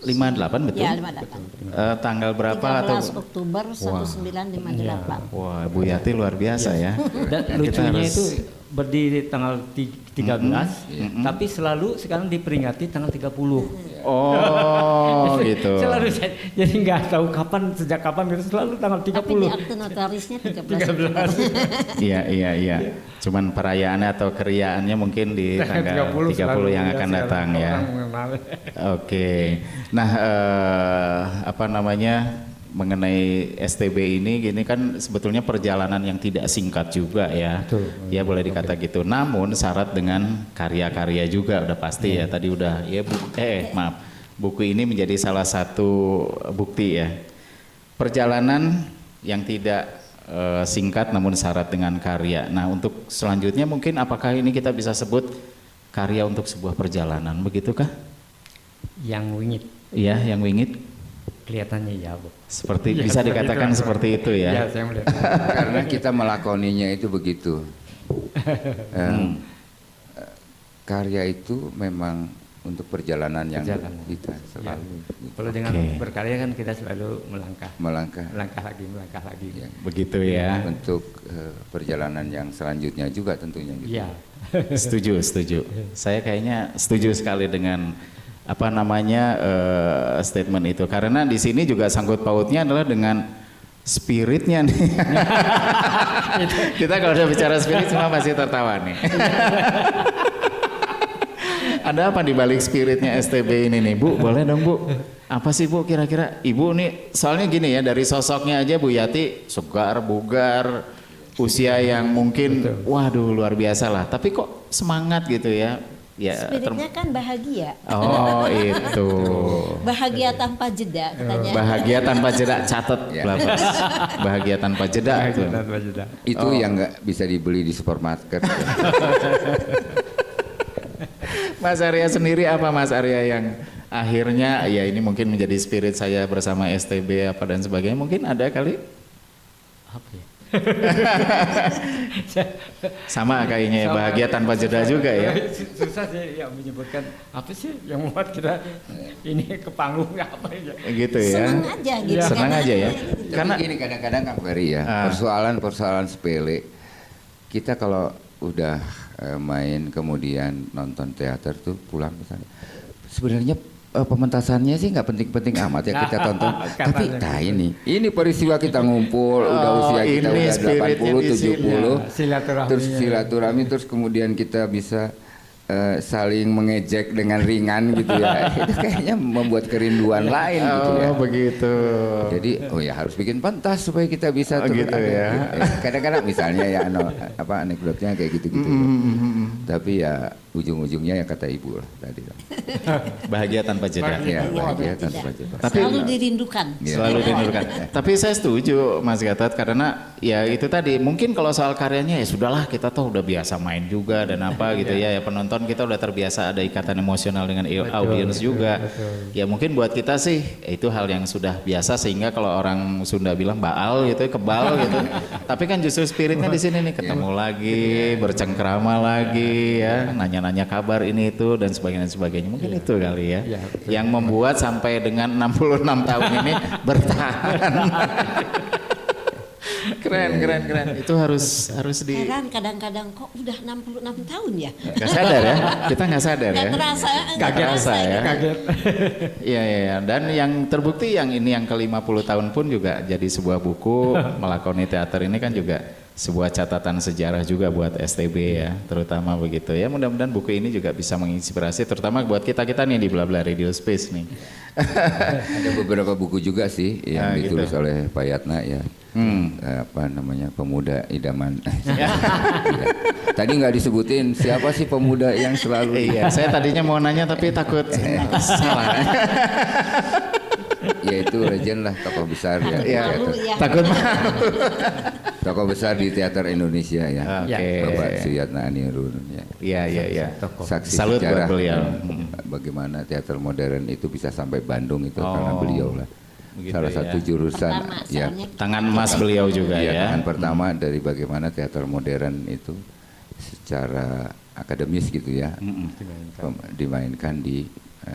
58 betul? Ya, 58. Tanggal berapa 13 atau? Oktober 1958. Wah, Bu Yati luar biasa ya. Dan lucunya itu berdiri tanggal 13, tapi selalu sekarang diperingati tanggal 30. Oh, gitu. Selalu jadi nggak tahu sejak kapan gitu, selalu tanggal 30. Tapi di akte notarisnya 13. Iya. Cuman perayaannya atau keriaannya mungkin di tanggal 30 yang akan datang ya. Oke. Nah, mengenai STB ini kan sebetulnya perjalanan yang tidak singkat juga ya. Betul. Ya boleh dikata gitu. Namun syarat dengan karya-karya juga udah pasti ya. Tadi udah ya buku ini menjadi salah satu bukti ya. Perjalanan yang tidak singkat namun syarat dengan karya. Nah, untuk selanjutnya mungkin apakah ini kita bisa sebut karya untuk sebuah perjalanan, begitukah? Yang wingit. Iya, yang wingit. Kelihatannya ya, Bu. Seperti bisa dikatakan seperti itu ya. Ya, saya melihat. Karena kita melakoninya itu begitu. Karya itu memang untuk perjalanan yang kita selalu. Kalau dengan berkarya kan kita selalu melangkah lagi. Ya. Begitu ya. Untuk perjalanan yang selanjutnya juga tentunya. Gitu. Iya. Setuju. Saya kayaknya setuju sekali dengan statement itu, karena di sini juga sangkut pautnya adalah dengan spiritnya nih. Kita kalau udah bicara spirit semua pasti tertawa nih. Ada apa di balik spiritnya STB ini nih, Bu? Boleh dong, Bu? Apa sih, Bu, kira-kira? Ibu nih, soalnya gini ya, dari sosoknya aja Bu Yati segar, bugar, usia yang mungkin waduh luar biasa lah, tapi kok semangat gitu ya. Ya, spiritnya kan bahagia. Oh, itu. Bahagia tanpa jeda katanya. Bahagia tanpa jeda, catat Blapas. Bahagia tanpa jeda. Itu yang nggak bisa dibeli di supermarket. Mas Arya sendiri apa, Mas Arya, yang akhirnya ya ini mungkin menjadi spirit saya bersama STB apa dan sebagainya, mungkin ada kali? Apa ya? Sama kayaknya ya, bahagia tanpa jeda juga ya. Susah sih ya menyebutkan apa sih yang membuat kita ini ke panggung apa ya. Gitu ya. Senang aja gitu. Senang aja ya. Karena gini kadang-kadang Kang Ferry ya, persoalan sepele. Kita kalau udah main kemudian nonton teater tuh pulang ke sana. Sebenarnya pementasannya sih nggak penting-penting amat ya kita tonton. Tapi nah ini peristiwa kita ngumpul, udah usia kita ini udah spiritnya 80, di sini. 70, Silaturahmi. terus silaturahmi, terus kemudian kita bisa saling mengejek dengan ringan gitu ya. Itu kayaknya membuat kerinduan lain gitu ya. Oh begitu. Jadi ya harus bikin pentas supaya kita bisa gitu ya. Kadang-kadang misalnya ya anekdotnya kayak gitu-gitu. Tapi ya ujung-ujungnya ya kata ibu lah tadi. Bahagia tanpa jeda. Ya bahagia tanpa jeda. Tapi Selalu dirindukan. selalu dirindukan. Tapi saya setuju Mas Gatot karena ya itu tadi mungkin kalau soal karyanya ya sudahlah kita tuh udah biasa main juga dan apa gitu ya penonton kita udah terbiasa ada ikatan emosional dengan audiens juga. Ya mungkin buat kita sih itu hal yang sudah biasa sehingga kalau orang Sunda bilang baal gitu kebal gitu. Tapi kan justru spiritnya di sini nih ketemu lagi, bercengkrama lagi ya, nanya-nanya kabar ini itu dan sebagainya. Mungkin itu kali ya. Yang membuat sampai dengan 66 tahun ini bertahan. Keren. Itu harus di Heran kadang-kadang kok udah 66 tahun ya. nggak sadar ya. Kita nggak sadar ya. Nggak terasa ya. Kaget. Iya. Dan yang terbukti yang ini yang ke-50 tahun pun juga jadi sebuah buku melakoni teater ini kan juga sebuah catatan sejarah juga buat STB ya, terutama begitu ya. Mudah-mudahan buku ini juga bisa menginspirasi terutama buat kita-kita nih di Blabla Radio Space nih. Ada beberapa buku juga sih yang ditulis oleh Pak Yatna ya. Apa namanya pemuda idaman. Tadi nggak disebutin siapa sih pemuda yang selalu. Iya, saya tadinya mau nanya tapi takut salah. Ya itu legend lah tokoh besar ya. Iya, teater. takut malu. Tokoh besar di teater Indonesia ya. Oke. Bapak Suyatna Anirun ya. Iya. Saksi Salut buat sejarah beliau. bagaimana teater modern itu bisa sampai Bandung itu karena Oh, beliau lah. begitu Salah ya. satu jurusan Pertama, ya. soalnya Tangan emas beliau juga Iya, ya. tangan pertama dari bagaimana teater modern itu secara akademis gitu ya dimainkan di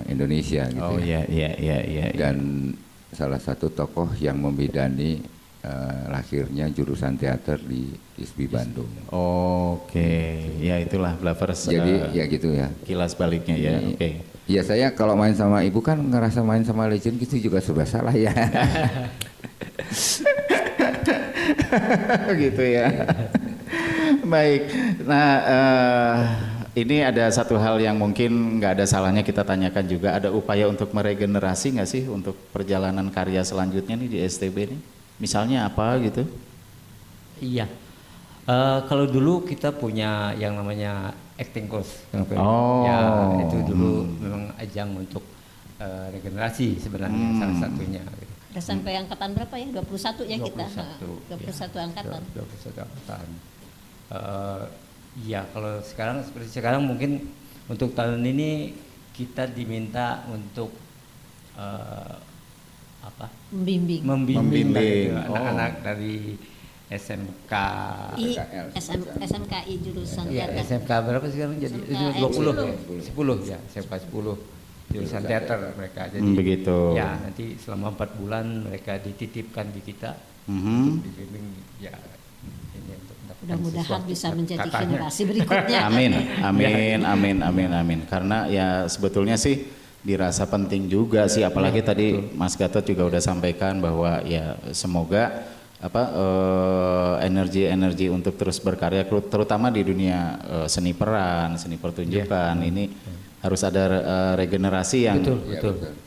Indonesia gitu Oh ya. iya. Dan salah satu tokoh yang membidani lahirnya jurusan teater di ISBI Bandung. Oke, ya itulah Blavers. Jadi ya gitu ya. Kilas baliknya ya. Oke. Ya saya kalau main sama ibu kan ngerasa main sama legend gitu juga serba salah ya. Gitu ya. Baik. Nah, ini ada satu hal yang mungkin nggak ada salahnya kita tanyakan juga. Ada upaya untuk meregenerasi nggak sih untuk perjalanan karya selanjutnya nih di STB nih? Misalnya apa gitu? Iya. Kalau dulu kita punya yang namanya acting course. Oh. Ya, itu dulu memang ajang untuk regenerasi sebenarnya salah satunya. Gitu. Udah sampai angkatan berapa ya? 21 ya kita. 21 angkatan. 21 angkatan. Ya kalau seperti sekarang mungkin untuk tahun ini kita diminta untuk Membimbing. anak-anak dari SMK. SMKI jurusan Ya, teater. SMK berapa sekarang jadi? SMK 20 ya? 10 ya, SMK 10 jurusan teater mereka. Jadi begitu. ya nanti selama 4 bulan mereka dititipkan di kita Mhm. untuk dibimbing ya ini untuk mendapatkan Mudah-mudahan sesuatu bisa menjadi katanya. generasi berikutnya. Amin. Karena ya sebetulnya sih dirasa penting juga sih, apalagi tadi Mas Gatot juga udah sampaikan bahwa ya semoga energi untuk terus berkarya terutama di dunia seni peran, seni pertunjukan ini harus ada regenerasi yang Betul.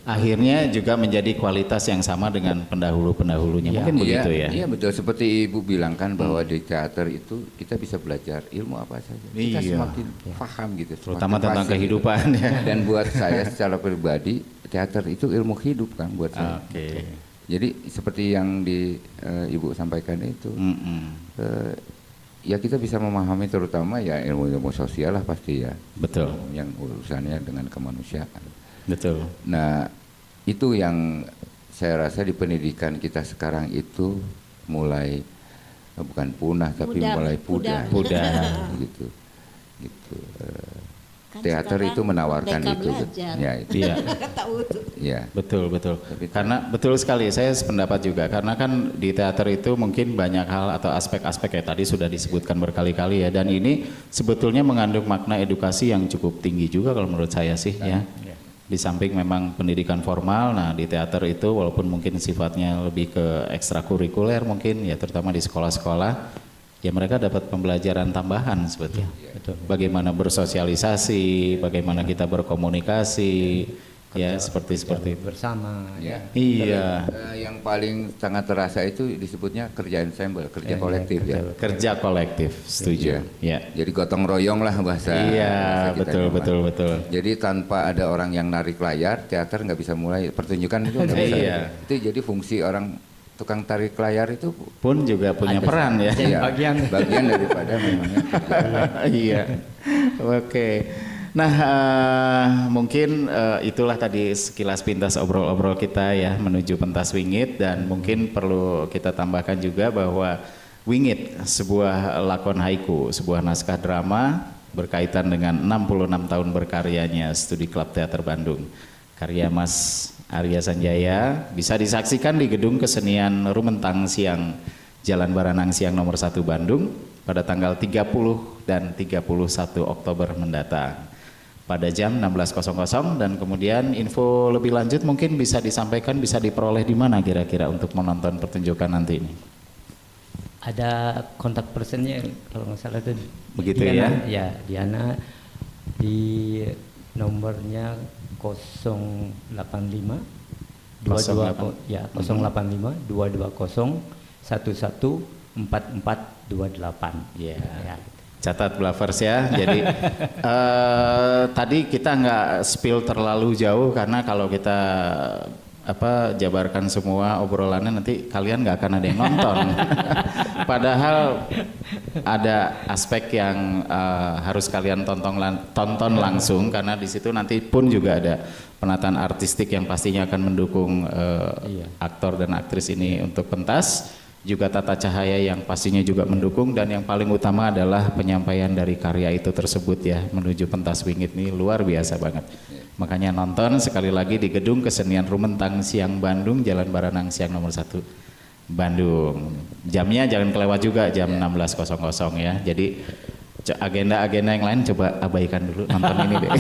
akhirnya juga menjadi kualitas yang sama dengan pendahulu-pendahulunya. Mungkin begitu ya. Iya betul, seperti ibu bilang kan bahwa di teater itu kita bisa belajar ilmu apa saja. Kita Iya. semakin paham gitu. Terutama semakin tentang fasih kehidupan gitu. ya. Dan buat saya secara pribadi teater itu ilmu hidup kan buat saya. Oke. Jadi seperti yang ibu sampaikan itu, ya kita bisa memahami terutama ya ilmu-ilmu sosial lah pasti ya. Betul. Yang urusannya dengan kemanusiaan. Betul. Nah itu yang saya rasa di pendidikan kita sekarang itu mulai bukan punah tapi mulai pudar. gitu. Kan Teater sekarang itu menawarkan Merdeka itu. Belajar. Ya itu. Iya. Tahu tuh. Ya. Betul. Karena betul sekali, saya sependapat juga. Karena kan di teater itu mungkin banyak hal atau aspek-aspek kayak tadi sudah disebutkan berkali-kali ya. Dan ini sebetulnya mengandung makna edukasi yang cukup tinggi juga kalau menurut saya sih ya. Di samping memang pendidikan formal, nah di teater itu walaupun mungkin sifatnya lebih ke ekstrakurikuler mungkin ya terutama di sekolah-sekolah, ya mereka dapat pembelajaran tambahan sebetulnya. Bagaimana bersosialisasi, bagaimana kita berkomunikasi, ya seperti itu. Bersama. Ya. Iya. Yang paling sangat terasa itu disebutnya kerja ensemble, kerja kolektif ya. Kerja kolektif, setuju. Ya. Jadi gotong royong lah bahasa. Iya, bahasa kita betul. Jadi tanpa ada orang yang narik layar, teater nggak bisa mulai, pertunjukan itu nggak bisa. Iya. Itu jadi fungsi orang tukang tarik layar itu Pun juga punya peran ya. Jadi bagian daripada memangnya kerja. Iya. Oke. Nah, mungkin itulah tadi sekilas pintas obrol-obrol kita ya menuju pentas Wingit, dan mungkin perlu kita tambahkan juga bahwa Wingit sebuah lakon haiku, sebuah naskah drama berkaitan dengan 66 tahun berkaryanya Studi Klub Teater Bandung. Karya Mas Arya Sanjaya bisa disaksikan di Gedung Kesenian Rumentang Siang, Jalan Baranang Siang nomor 1 Bandung pada tanggal 30 dan 31 Oktober mendatang pada jam 16.00, dan kemudian info lebih lanjut mungkin bisa disampaikan, bisa diperoleh di mana kira-kira untuk menonton pertunjukan nanti ini? Ada kontak personnya kalau nggak salah itu Begitu Diana, ya? Ya, Diana di nomornya 085 085 220 11 4428. Ya. Ya. Catat Blavers ya. Jadi tadi kita nggak spill terlalu jauh karena kalau kita jabarkan semua obrolannya nanti kalian nggak akan ada yang nonton. Padahal ada aspek yang harus kalian tonton langsung, karena di situ nanti pun juga ada penataan artistik yang pastinya akan mendukung aktor dan aktris ini untuk pentas. Juga tata cahaya yang pastinya juga mendukung, dan yang paling utama adalah penyampaian dari karya itu tersebut ya menuju pentas Wingit ini luar biasa banget. Makanya nonton sekali lagi di Gedung Kesenian Rumentang Siang Bandung, Jalan Baranang Siang nomor 1 Bandung. Jamnya jangan kelewat juga, jam 16.00 ya. Jadi agenda-agenda yang lain coba abaikan dulu, nonton ini deh.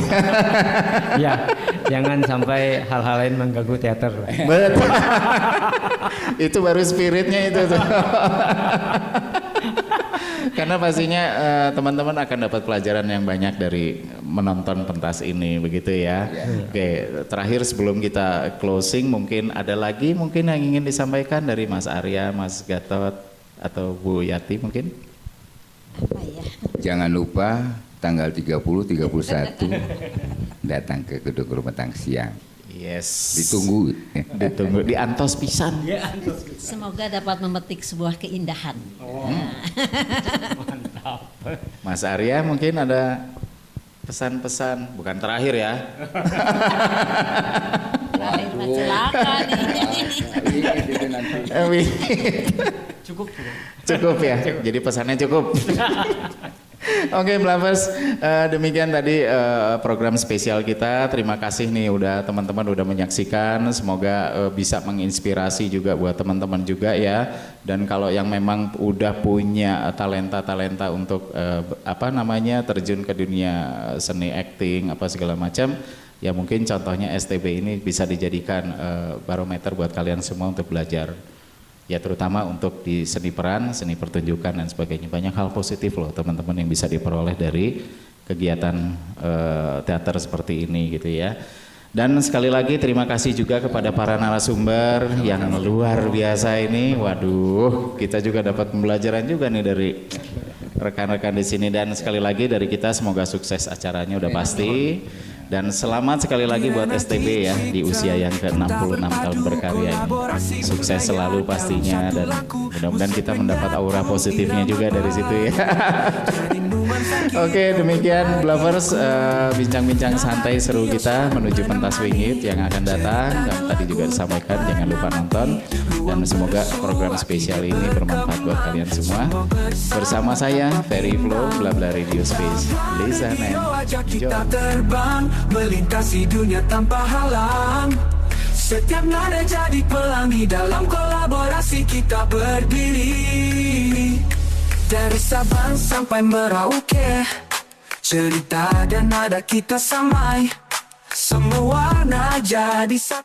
Ya, jangan sampai hal-hal lain mengganggu teater. Betul. Itu baru spiritnya itu tuh. Karena pastinya teman-teman akan dapat pelajaran yang banyak dari menonton pentas ini, begitu ya. Oke, terakhir sebelum kita closing, mungkin ada lagi mungkin yang ingin disampaikan dari Mas Arya, Mas Gatot, atau Bu Yati mungkin? Apa ya? Jangan lupa tanggal 30-31 datang ke Gedung Rumentang Siang. Yes. Ditunggu. Ditunggu, diantos pisan. Semoga dapat memetik sebuah keindahan. Mantap. Mas Arya mungkin ada pesan-pesan, bukan terakhir ya. Terakhir mah celaka nih. Cukup. Cukup ya, jadi pesannya cukup. Oke, Blavers, demikian tadi program spesial kita. Terima kasih nih teman-teman udah menyaksikan. Semoga bisa menginspirasi juga buat teman-teman juga ya. Dan kalau yang memang udah punya talenta-talenta untuk terjun ke dunia seni acting apa segala macam, ya mungkin contohnya STB ini bisa dijadikan barometer buat kalian semua untuk belajar. Ya terutama untuk di seni peran, seni pertunjukan dan sebagainya. Banyak hal positif loh teman-teman yang bisa diperoleh dari kegiatan teater seperti ini gitu ya. Dan sekali lagi terima kasih juga kepada para narasumber yang luar biasa ini. Waduh, kita juga dapat pembelajaran juga nih dari rekan-rekan di sini. Dan sekali lagi dari kita semoga sukses acaranya udah pasti. Dan selamat sekali lagi buat STB ya di usia yang ke-66 tahun berkarya ini. Sukses selalu pastinya, dan mudah-mudahan kita mendapat aura positifnya juga dari situ ya. Oke, demikian Blavers bincang-bincang santai seru kita menuju pentas Wingit yang akan datang. Dan tadi juga disampaikan jangan lupa nonton, dan semoga program spesial ini bermanfaat buat kalian semua. Bersama saya Ferry Flow, Blabla Radio Space. Listen and enjoy. Melintasi dunia tanpa halang. Setiap nada jadi pelangi, dalam kolaborasi kita berdiri. Dari Sabang sampai Merauke, cerita dan nada kita samai. Semua warna jadi satu.